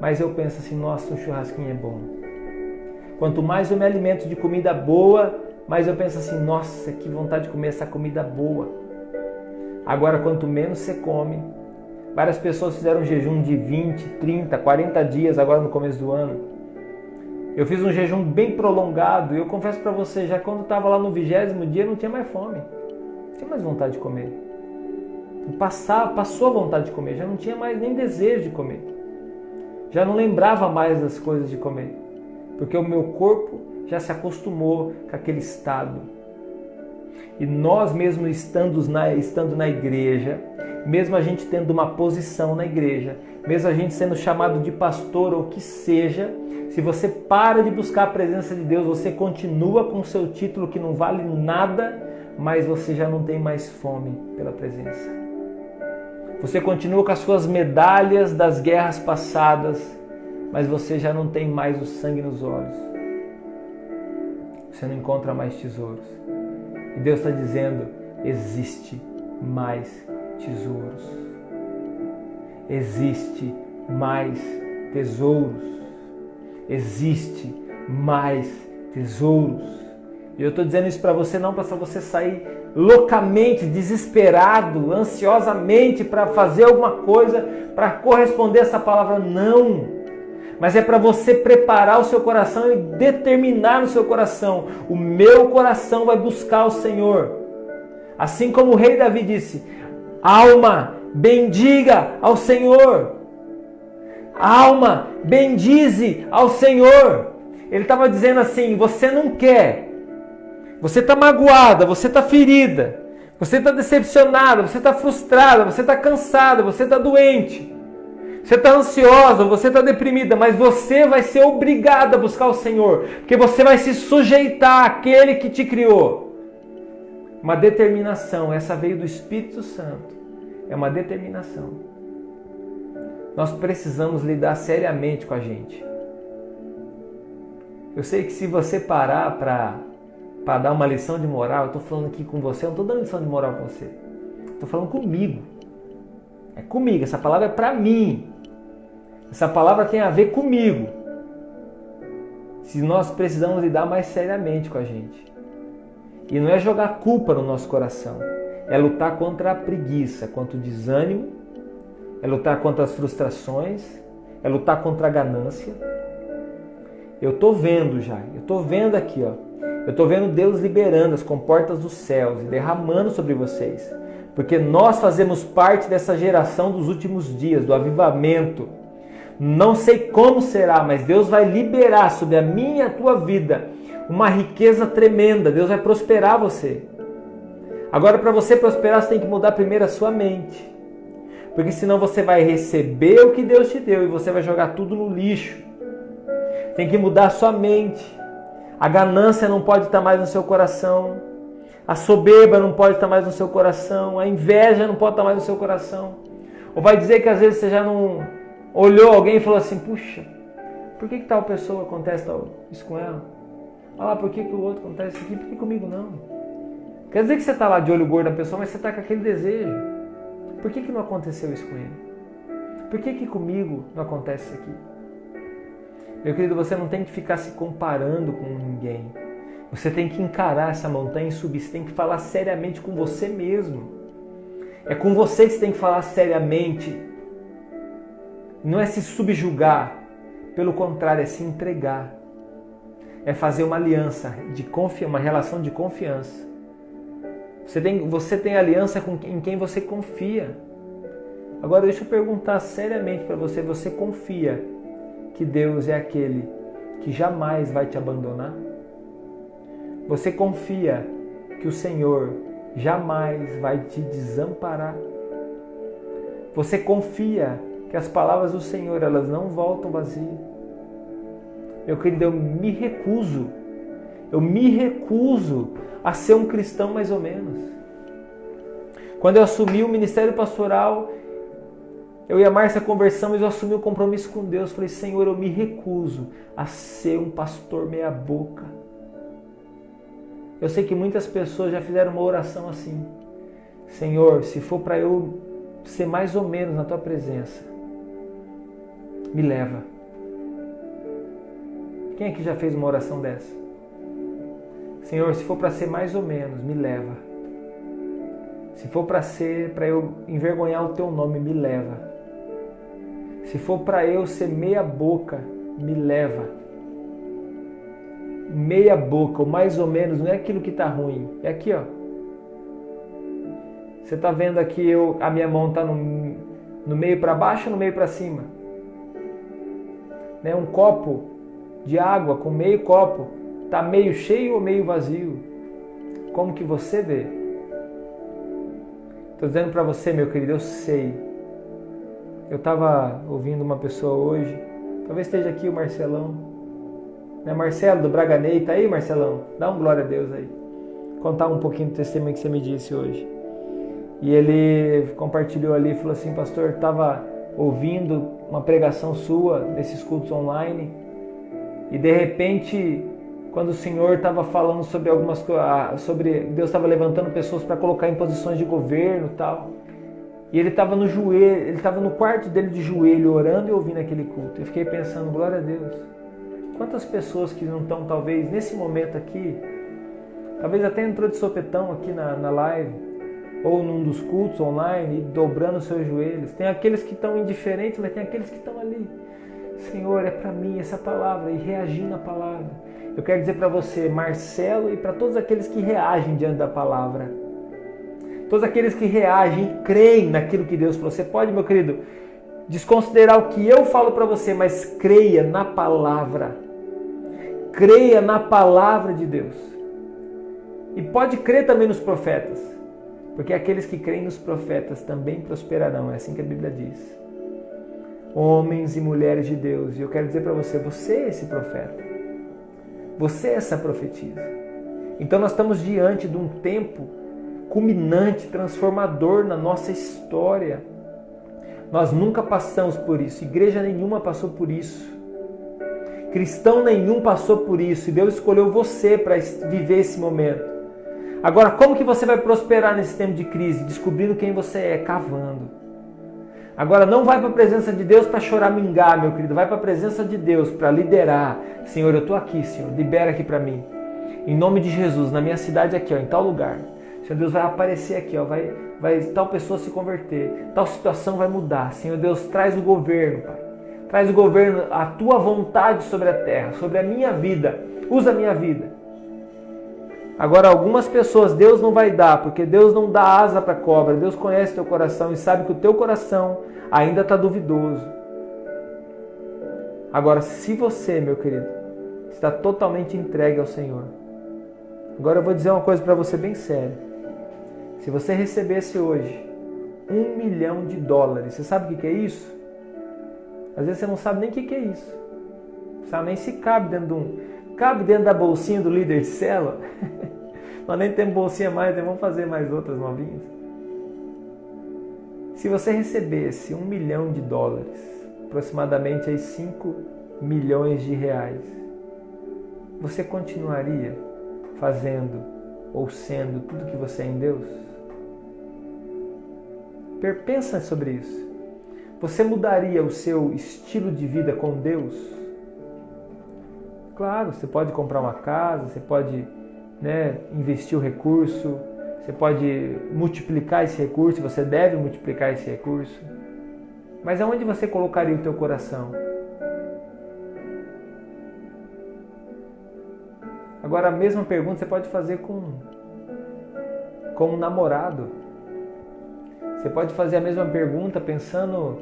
mais eu penso assim, nossa, um churrasquinho é bom. Quanto mais eu me alimento de comida boa, mais eu penso assim, nossa, que vontade de comer essa comida boa. Agora quanto menos você come, várias pessoas fizeram um jejum de 20, 30, 40 dias agora no começo do ano. Eu fiz um jejum bem prolongado e eu confesso para você, já quando estava lá no 20º dia, não tinha mais fome. Não tinha mais vontade de comer. Passou a vontade de comer, já não tinha mais nem desejo de comer. Já não lembrava mais das coisas de comer. Porque o meu corpo já se acostumou com aquele estado. E nós mesmo estando na igreja, mesmo a gente tendo uma posição na igreja, mesmo a gente sendo chamado de pastor ou o que seja, se você para de buscar a presença de Deus, você continua com o seu título que não vale nada, mas você já não tem mais fome pela presença. Você continua com as suas medalhas das guerras passadas, mas você já não tem mais o sangue nos olhos. Você não encontra mais tesouros. E Deus está dizendo, existe mais tesouros. Existe mais tesouros. Existe mais tesouros. E eu estou dizendo isso para você não para você sair loucamente, desesperado, ansiosamente para fazer alguma coisa, para corresponder a essa palavra, não. Mas é para você preparar o seu coração e determinar no seu coração, o meu coração vai buscar o Senhor. Assim como o rei Davi disse, alma, bendiga ao Senhor. Alma, bendize ao Senhor. Ele estava dizendo assim, você não quer. Você está magoada, você está ferida, você está decepcionada, você está frustrada, você está cansada, você está doente, você está ansiosa, você está deprimida, mas você vai ser obrigada a buscar o Senhor, porque você vai se sujeitar àquele que te criou. Uma determinação, essa veio do Espírito Santo, é uma determinação. Nós precisamos lidar seriamente com a gente. Eu sei que se você parar para dar uma lição de moral, eu estou falando aqui com você, eu não estou dando lição de moral com você. Estou falando comigo. É comigo, essa palavra é para mim. Essa palavra tem a ver comigo. Se nós precisamos lidar mais seriamente com a gente. E não é jogar culpa no nosso coração. É lutar contra a preguiça, contra o desânimo. É lutar contra as frustrações. É lutar contra a ganância. Eu estou vendo já. Eu estou vendo aqui, ó. Eu estou vendo Deus liberando as comportas dos céus e derramando sobre vocês. Porque nós fazemos parte dessa geração dos últimos dias, do avivamento. Não sei como será, mas Deus vai liberar sobre a minha e a tua vida uma riqueza tremenda. Deus vai prosperar você. Agora, para você prosperar, você tem que mudar primeiro a sua mente. Porque senão você vai receber o que Deus te deu e você vai jogar tudo no lixo. Tem que mudar a sua mente. A ganância não pode estar mais no seu coração. A soberba não pode estar mais no seu coração. A inveja não pode estar mais no seu coração. Ou vai dizer que às vezes você já não olhou alguém e falou assim, puxa, por que tal pessoa acontece isso com ela? Olha lá, por que o outro acontece isso aqui? Por que comigo não? Quer dizer que você está lá de olho gordo na pessoa, mas você está com aquele desejo. Por que não aconteceu isso com ele? Por que comigo não acontece isso aqui? Meu querido, você não tem que ficar se comparando com ninguém. Você tem que encarar essa montanha e subir. Você tem que falar seriamente com você mesmo. É com você que você tem que falar seriamente. Não é se subjugar. Pelo contrário, é se entregar. é fazer uma aliança, uma relação de confiança. Você tem aliança em quem você confia. Agora deixa eu perguntar seriamente para você, você confia que Deus é aquele que jamais vai te abandonar? Você confia que o Senhor jamais vai te desamparar? Você confia que as palavras do Senhor, elas não voltam vazias? Meu querido, eu me recuso a ser um cristão mais ou menos. Quando eu assumi o ministério pastoral, eu e a Márcia conversamos, eu assumi o compromisso com Deus. Falei, Senhor, eu me recuso a ser um pastor meia boca. Eu sei que muitas pessoas já fizeram uma oração assim. Senhor, se for para eu ser mais ou menos na Tua presença, me leva. Quem aqui já fez uma oração dessa? Senhor, se for para ser mais ou menos, me leva. Se for para eu envergonhar o Teu nome, me leva. Se for para eu ser meia boca, me leva. Meia boca, ou mais ou menos, não é aquilo que está ruim. É aqui, ó. Você está vendo aqui, a minha mão está no meio para baixo ou no meio para cima? Né? Um copo de água com meio copo, está meio cheio ou meio vazio? Como que você vê? Estou dizendo para você, meu querido, eu sei. Eu estava ouvindo uma pessoa hoje, talvez esteja aqui o Marcelão, né? Marcelo do Braganei, tá aí, Marcelão? Dá um glória a Deus aí. Contar um pouquinho do testemunho que você me disse hoje. E ele compartilhou ali, falou assim, pastor, estava ouvindo uma pregação sua, desses cultos online, e de repente, quando o Senhor estava falando sobre algumas coisas, Deus estava levantando pessoas para colocar em posições de governo e tal, e ele estava no joelho, ele estava no quarto dele de joelho, orando e ouvindo aquele culto. Eu fiquei pensando, glória a Deus, quantas pessoas que não estão, talvez, nesse momento aqui, talvez até entrou de sopetão aqui na live, ou num dos cultos online, e dobrando os seus joelhos. Tem aqueles que estão indiferentes, mas tem aqueles que estão ali. Senhor, é para mim essa palavra, e reagindo à palavra. Eu quero dizer para você, Marcelo, e para todos aqueles que reagem diante da palavra, todos aqueles que reagem e creem naquilo que Deus falou. Você pode, meu querido, desconsiderar o que eu falo para você, mas creia na palavra. Creia na palavra de Deus. E pode crer também nos profetas, porque aqueles que creem nos profetas também prosperarão. É assim que a Bíblia diz. Homens e mulheres de Deus. E eu quero dizer para você, você é esse profeta. Você é essa profetisa. Então nós estamos diante de um tempo culminante, transformador na nossa história. Nós nunca passamos por isso. Igreja nenhuma passou por isso. Cristão nenhum passou por isso. E Deus escolheu você para viver esse momento. Agora, como que você vai prosperar nesse tempo de crise? Descobrindo quem você é, cavando. Agora, não vai para a presença de Deus para choramingar, meu querido. Vai para a presença de Deus para liderar. Senhor, eu estou aqui, Senhor. Libera aqui para mim. Em nome de Jesus, na minha cidade aqui, ó, em tal lugar. Senhor Deus, vai aparecer aqui, ó, vai tal pessoa se converter. Tal situação vai mudar. Senhor Deus, traz o governo, Pai. Traz o governo, a Tua vontade sobre a terra, sobre a minha vida. Usa a minha vida. Agora, algumas pessoas Deus não vai dar, porque Deus não dá asa para cobra. Deus conhece teu coração e sabe que o teu coração ainda está duvidoso. Agora, se você, meu querido, está totalmente entregue ao Senhor. Agora eu vou dizer uma coisa para você bem séria. Se você recebesse hoje $1 milhão, você sabe o que é isso? Às vezes você não sabe nem o que é isso. Não sabe nem se cabe dentro da bolsinha do líder de célula. Nós nem temos bolsinha mais, vamos fazer mais outras novinhas. Se você recebesse $1 milhão, aproximadamente aí 5 milhões de reais, você continuaria fazendo ou sendo tudo que você é em Deus? Pensa sobre isso. Você mudaria o seu estilo de vida com Deus? Claro, você pode comprar uma casa, você pode, investir o recurso, você pode multiplicar esse recurso, você deve multiplicar esse recurso. Mas aonde você colocaria o teu coração? Agora, a mesma pergunta você pode fazer com um namorado. Você pode fazer a mesma pergunta pensando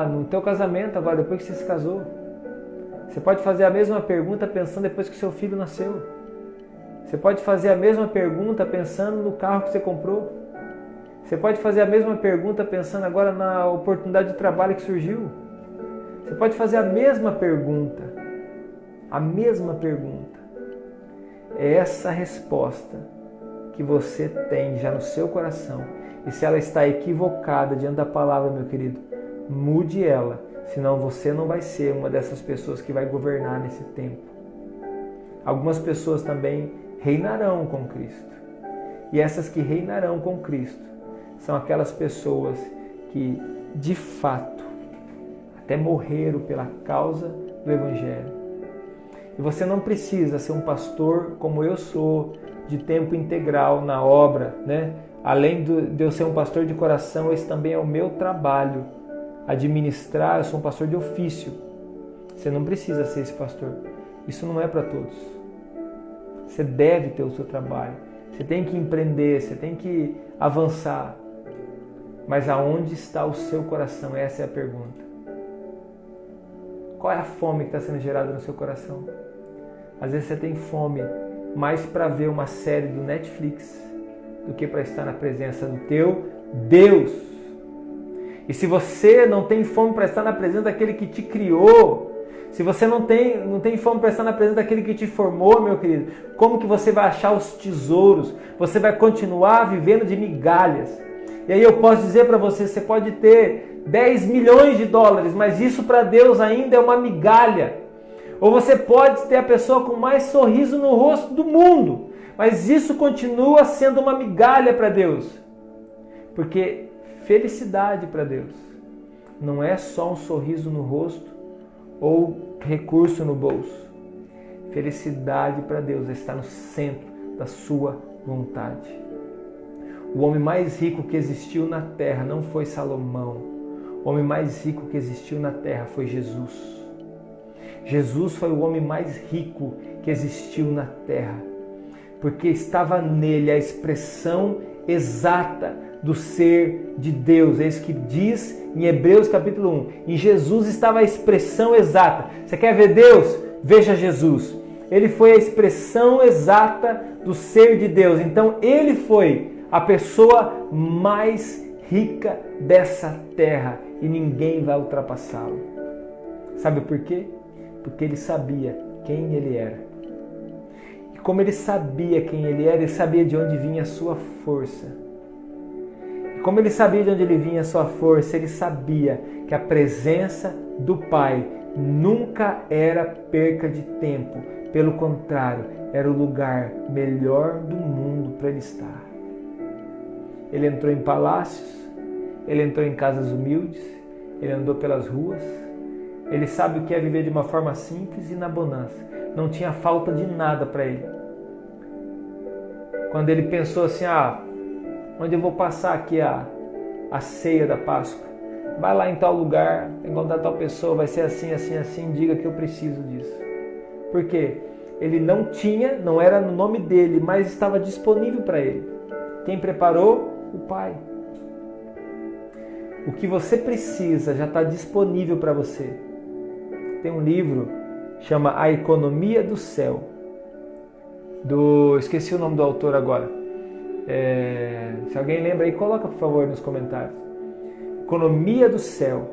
no teu casamento agora, depois que você se casou. Você pode fazer a mesma pergunta pensando depois que seu filho nasceu. Você pode fazer a mesma pergunta pensando no carro que você comprou. Você pode fazer a mesma pergunta pensando agora na oportunidade de trabalho que surgiu. Você pode fazer a mesma pergunta. A mesma pergunta. É essa resposta que você tem já no seu coração. E se ela está equivocada diante da palavra, meu querido, mude ela. Senão você não vai ser uma dessas pessoas que vai governar nesse tempo. Algumas pessoas também reinarão com Cristo. E essas que reinarão com Cristo são aquelas pessoas que, de fato, até morreram pela causa do Evangelho. E você não precisa ser um pastor como eu sou, de tempo integral na obra, né? Além de eu ser um pastor de coração, esse também é o meu trabalho. Administrar, eu sou um pastor de ofício. Você não precisa ser esse pastor. Isso não é para todos. Você deve ter o seu trabalho. Você tem que empreender, você tem que avançar. Mas aonde está o seu coração? Essa é a pergunta. Qual é a fome que está sendo gerada no seu coração? Às vezes você tem fome mais para ver uma série do Netflix do que para estar na presença do teu Deus. E se você não tem fome para estar na presença daquele que te criou, se você não tem fome para estar na presença daquele que te formou, meu querido, como que você vai achar os tesouros? Você vai continuar vivendo de migalhas. E aí eu posso dizer para você, você pode ter 10 milhões de dólares, mas isso para Deus ainda é uma migalha. Ou você pode ter a pessoa com mais sorriso no rosto do mundo, mas isso continua sendo uma migalha para Deus. Porque felicidade para Deus não é só um sorriso no rosto ou recurso no bolso. Felicidade para Deus está no centro da sua vontade. O homem mais rico que existiu na terra não foi Salomão. O homem mais rico que existiu na terra foi Jesus. Jesus foi o homem mais rico que existiu na terra, porque estava nele a expressão exata do ser de Deus. É isso que diz em Hebreus capítulo 1. Em Jesus estava a expressão exata. Você quer ver Deus? Veja Jesus. Ele foi a expressão exata do ser de Deus. Então ele foi a pessoa mais rica dessa terra e ninguém vai ultrapassá-lo. Sabe por quê? Porque ele sabia quem ele era. E como ele sabia quem ele era, ele sabia de onde vinha a sua força. E como ele sabia de onde ele vinha a sua força, ele sabia que a presença do Pai nunca era perca de tempo. Pelo contrário, era o lugar melhor do mundo para ele estar. Ele entrou em palácios, ele entrou em casas humildes, ele andou pelas ruas. Ele sabe o que é viver de uma forma simples e na bonança. Não tinha falta de nada para ele. Quando ele pensou assim, onde eu vou passar aqui a ceia da Páscoa? Vai lá em tal lugar, encontrar tal pessoa, vai ser assim, assim, assim, diga que eu preciso disso. Por quê? Ele não tinha, não era no nome dele, mas estava disponível para ele. Quem preparou? O Pai. O que você precisa já está disponível para você. Tem um livro que chama A Economia do Céu. Esqueci o nome do autor agora. Se alguém lembra aí, coloca por favor nos comentários. Economia do Céu.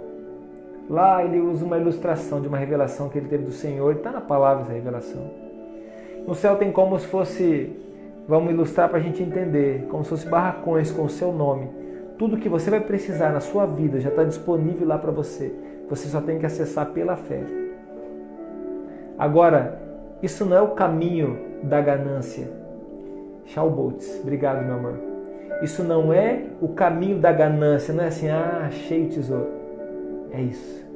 Lá ele usa uma ilustração de uma revelação que ele teve do Senhor. Está na palavra essa revelação. No céu tem como se fosse, vamos ilustrar para a gente entender, como se fosse barracões com o seu nome. Tudo que você vai precisar na sua vida já está disponível lá para você. Você só tem que acessar pela fé. Agora, isso não é o caminho da ganância. Shaul Boltz, obrigado meu amor. Isso não é o caminho da ganância, não é assim, achei o tesouro. É isso.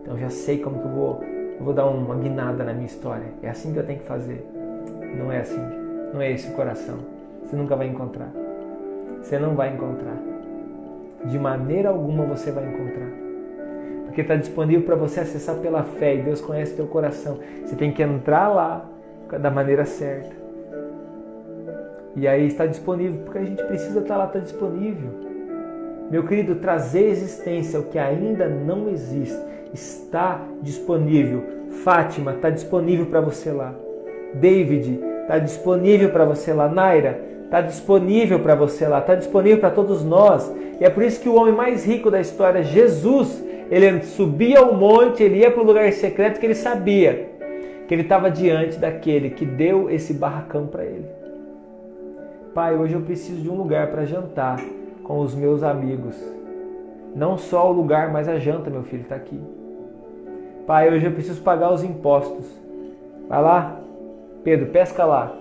Então eu já sei como que eu vou dar uma guinada na minha história. É assim que eu tenho que fazer. Não é assim. Não é esse o coração. Você nunca vai encontrar. Você não vai encontrar. De maneira alguma você vai encontrar. Porque está disponível para você acessar pela fé e Deus conhece teu coração. Você tem que entrar lá da maneira certa. E aí está disponível, porque a gente precisa estar lá, está disponível. Meu querido, trazer existência, o que ainda não existe, está disponível. Fátima, está disponível para você lá. David, está disponível para você lá. Naira, está disponível para você lá. Está disponível para todos nós. E é por isso que o homem mais rico da história, Jesus, ele subia ao monte, ele ia para o lugar secreto, que ele sabia que ele estava diante daquele que deu esse barracão para ele. Pai, hoje eu preciso de um lugar para jantar com os meus amigos. Não só o lugar, mas a janta, meu filho, está aqui. Pai, hoje eu preciso pagar os impostos. Vai lá, Pedro, pesca lá.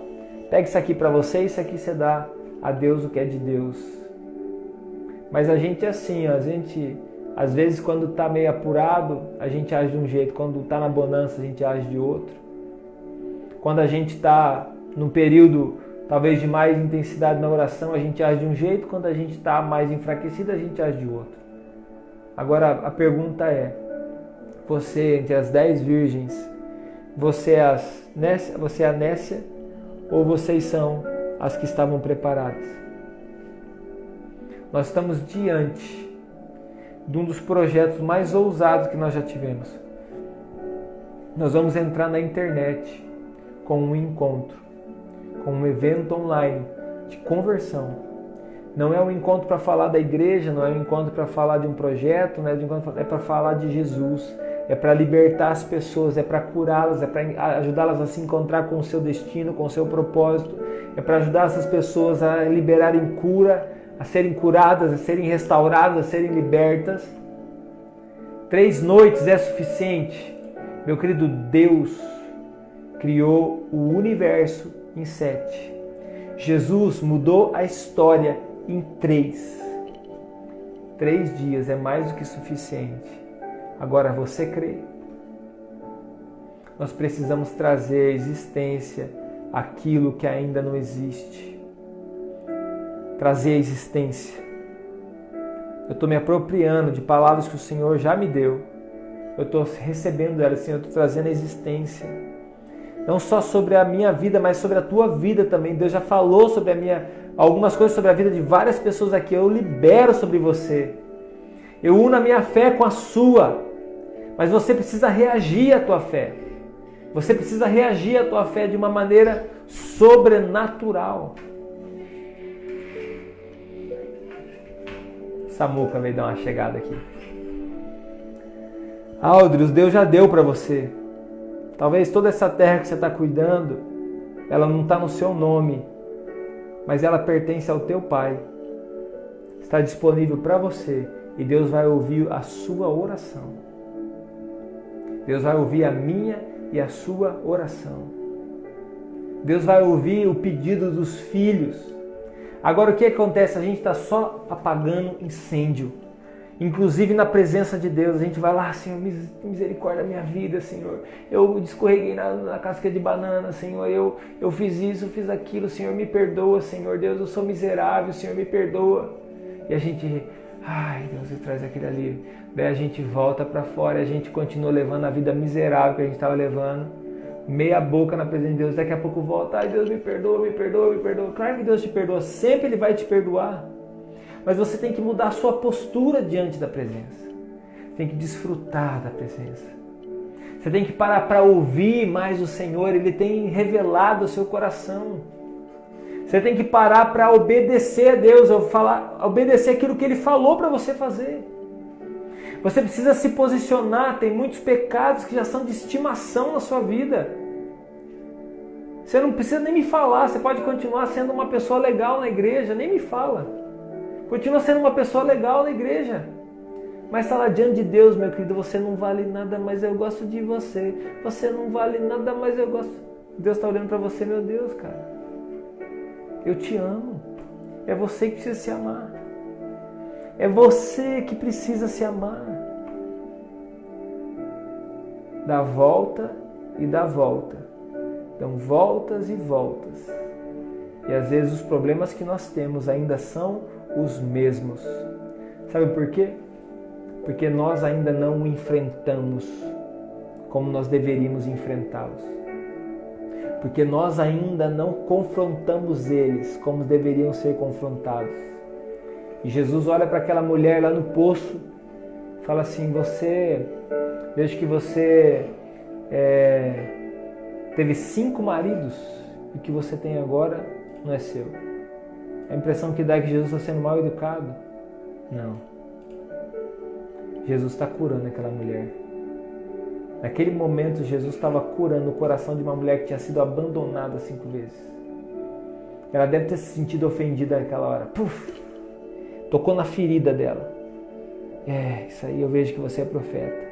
Pega isso aqui para você, isso aqui você dá a Deus o que é de Deus. Mas a gente é assim, ó, às vezes quando está meio apurado, a gente age de um jeito. Quando está na bonança, a gente age de outro. Quando a gente está num período talvez de mais intensidade na oração, a gente age de um jeito. Quando a gente está mais enfraquecido, a gente age de outro. Agora a pergunta é, você entre as 10 virgens, você é a nécia ou vocês são as que estavam preparadas? Nós estamos diante de um dos projetos mais ousados que nós já tivemos. Nós vamos entrar na internet com um encontro, com um evento online de conversão. Não é um encontro para falar da igreja, não é um encontro para falar de um projeto, não é um encontro, é para falar de Jesus, é para libertar as pessoas, é para curá-las, é para ajudá-las a se encontrar com o seu destino, com o seu propósito, é para ajudar essas pessoas a liberarem cura, a serem curadas, a serem restauradas, a serem libertas. 3 noites é suficiente. Meu querido, Deus criou o universo em 7. Jesus mudou a história em 3. 3 dias é mais do que suficiente. Agora você crê? Nós precisamos trazer à existência aquilo que ainda não existe. Trazer a existência. Eu estou me apropriando de palavras que o Senhor já me deu. Eu estou recebendo elas, Senhor, eu estou trazendo a existência. Não só sobre a minha vida, mas sobre a tua vida também. Deus já falou sobre algumas coisas sobre a vida de várias pessoas aqui. Eu libero sobre você. Eu uno a minha fé com a sua. Mas você precisa reagir à tua fé. Você precisa reagir à tua fé de uma maneira sobrenatural. Samuca veio dar uma chegada aqui. Aldrius, Deus já deu para você. Talvez toda essa terra que você está cuidando, ela não está no seu nome, mas ela pertence ao teu Pai. Está disponível para você e Deus vai ouvir a sua oração. Deus vai ouvir a minha e a sua oração. Deus vai ouvir o pedido dos filhos. Agora o que acontece? A gente está só apagando incêndio. Inclusive na presença de Deus, a gente vai lá, Senhor, misericórdia da minha vida, Senhor. Eu escorreguei na casca de banana, Senhor. Eu fiz isso, fiz aquilo, Senhor, me perdoa, Senhor. Deus, eu sou miserável, Senhor, me perdoa. E a gente, ai, Deus, ele traz aquele alívio. Daí a gente volta para fora e a gente continua levando a vida miserável que a gente estava levando. Meia boca na presença de Deus, daqui a pouco volta, ai, Deus, me perdoa, me perdoa, me perdoa. Claro que Deus te perdoa, sempre Ele vai te perdoar. Mas você tem que mudar a sua postura diante da presença. Tem que desfrutar da presença. Você tem que parar para ouvir mais o Senhor. Ele tem revelado o seu coração. Você tem que parar para obedecer a Deus. Obedecer aquilo que Ele falou para você fazer. Você precisa se posicionar. Tem muitos pecados que já são de estimação na sua vida. Você não precisa nem me falar. Você pode continuar sendo uma pessoa legal na igreja. Nem me fala. Continua sendo uma pessoa legal na igreja. Mas está lá diante de Deus, meu querido, você não vale nada, mas eu gosto de você. Você não vale nada, mas eu gosto. Deus está olhando para você, meu Deus, cara. Eu te amo. É você que precisa se amar. É você que precisa se amar. Dá volta e dá volta. Dão voltas e voltas. E às vezes os problemas que nós temos ainda são os mesmos. Sabe por quê? Porque nós ainda não enfrentamos como nós deveríamos enfrentá-los. porque nós ainda não confrontamos eles como deveriam ser confrontados. E Jesus olha para aquela mulher lá no poço, fala assim: vejo que você teve 5 maridos e o que você tem agora não é seu. A impressão que dá é que Jesus está sendo mal educado. Não. Jesus está curando aquela mulher. Naquele momento, Jesus estava curando o coração de uma mulher que tinha sido abandonada 5 vezes. Ela deve ter se sentido ofendida naquela hora. Puf! Tocou na ferida dela. Isso aí eu vejo que você é profeta.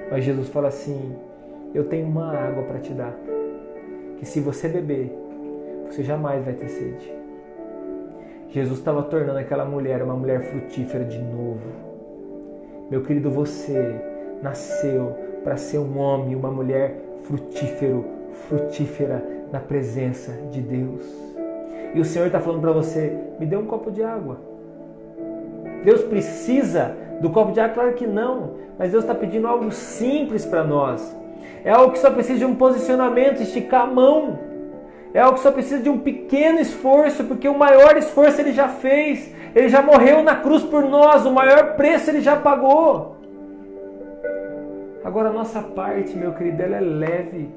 Mas Jesus fala assim: eu tenho uma água para te dar, que se você beber, você jamais vai ter sede. Jesus estava tornando aquela mulher uma mulher frutífera de novo. Meu querido, você nasceu para ser um homem, uma mulher frutífera na presença de Deus. E o Senhor está falando para você: me dê um copo de água. Deus precisa do copo de água? Claro que não. Mas Deus está pedindo algo simples para nós. É algo que só precisa de um posicionamento, esticar a mão. É algo que só precisa de um pequeno esforço, porque o maior esforço Ele já fez. Ele já morreu na cruz por nós, o maior preço Ele já pagou. Agora a nossa parte, meu querido, ela é leve.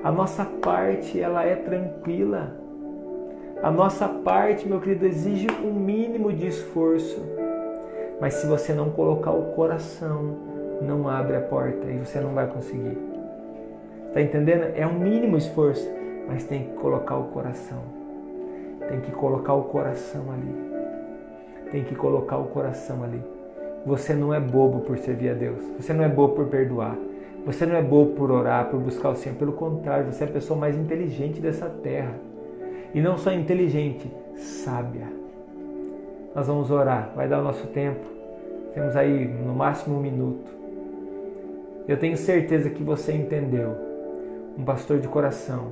A nossa parte, ela é tranquila. A nossa parte, meu querido, exige um mínimo de esforço. Mas se você não colocar o coração, não abre a porta e você não vai conseguir. Está entendendo? É um mínimo esforço, mas tem que colocar o coração. Tem que colocar o coração ali. Tem que colocar o coração ali. Você não é bobo por servir a Deus. Você não é bobo por perdoar. Você não é bobo por orar, por buscar o Senhor. Pelo contrário, você é a pessoa mais inteligente dessa terra. E não só inteligente, sábia. Nós vamos orar. Vai dar o nosso tempo. Temos aí no máximo 1 minuto. Eu tenho certeza que você entendeu. Um pastor de coração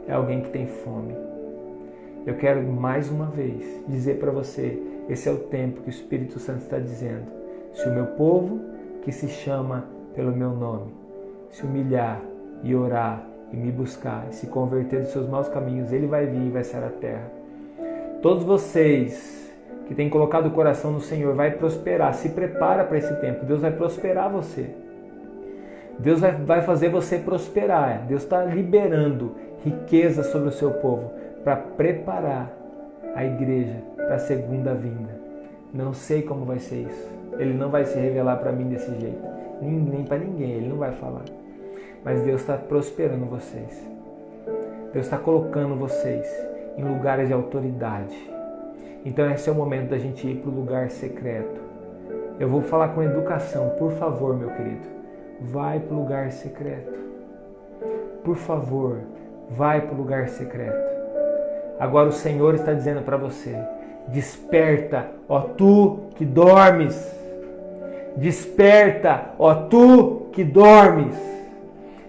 é alguém que tem fome. Eu quero mais uma vez dizer para você, esse é o tempo que o Espírito Santo está dizendo. Se o meu povo, que se chama pelo meu nome, se humilhar e orar e me buscar e se converter dos seus maus caminhos, Ele vai vir e vai sarar a terra. Todos vocês que têm colocado o coração no Senhor vai prosperar. Se prepara para esse tempo. Deus vai prosperar você. Deus vai fazer você prosperar. Deus está liberando riqueza sobre o seu povo para preparar a igreja para a segunda vinda. Não sei como vai ser isso. Ele não vai se revelar para mim desse jeito. Nem para ninguém. Ele não vai falar. Mas Deus está prosperando vocês. Deus está colocando vocês em lugares de autoridade. Então esse é o momento da gente ir para o lugar secreto. Eu vou falar com educação. Por favor, meu querido, vai para o lugar secreto. Por favor, vai para o lugar secreto. Agora o Senhor está dizendo para você: desperta, ó tu que dormes. Desperta, ó tu que dormes.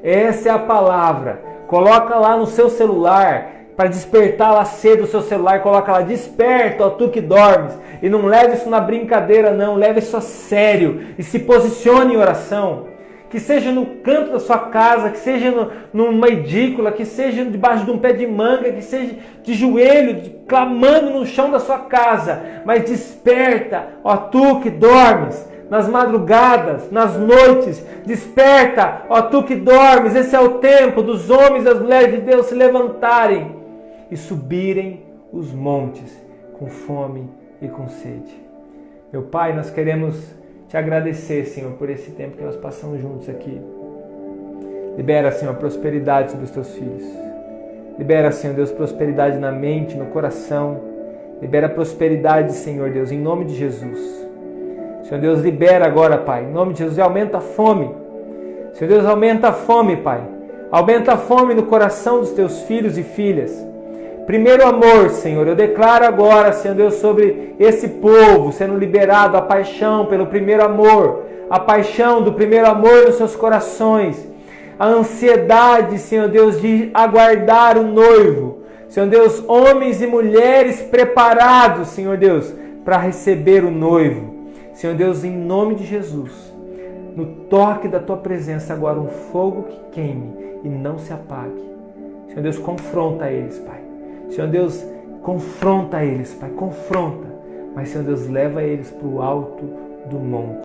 Essa é a palavra. Coloca lá no seu celular, para despertar lá cedo o seu celular, coloca lá: desperta, ó tu que dormes. E não leve isso na brincadeira não, leve isso a sério e se posicione em oração. Que seja no canto da sua casa, que seja numa edícula, que seja debaixo de um pé de manga, que seja de joelho, clamando no chão da sua casa. Mas desperta, ó tu que dormes, nas madrugadas, nas noites. Desperta, ó tu que dormes. Esse é o tempo dos homens e das mulheres de Deus se levantarem e subirem os montes com fome e com sede. Meu Pai, nós queremos te agradecer, Senhor, por esse tempo que nós passamos juntos aqui. Libera, Senhor, prosperidade sobre os teus filhos. Libera, Senhor Deus, prosperidade na mente, no coração. Libera prosperidade, Senhor Deus, em nome de Jesus. Senhor Deus, libera agora, Pai, em nome de Jesus, e aumenta a fome. Senhor Deus, aumenta a fome, Pai. Aumenta a fome no coração dos teus filhos e filhas. Primeiro amor, Senhor, eu declaro agora, Senhor Deus, sobre esse povo sendo liberado a paixão pelo primeiro amor, a paixão do primeiro amor nos seus corações, a ansiedade, Senhor Deus, de aguardar o noivo. Senhor Deus, homens e mulheres preparados, Senhor Deus, para receber o noivo. Senhor Deus, em nome de Jesus, no toque da Tua presença agora um fogo que queime e não se apague. Senhor Deus, confronta eles, Pai. Senhor Deus, confronta eles, Pai, confronta. Mas, Senhor Deus, leva eles para o alto do monte.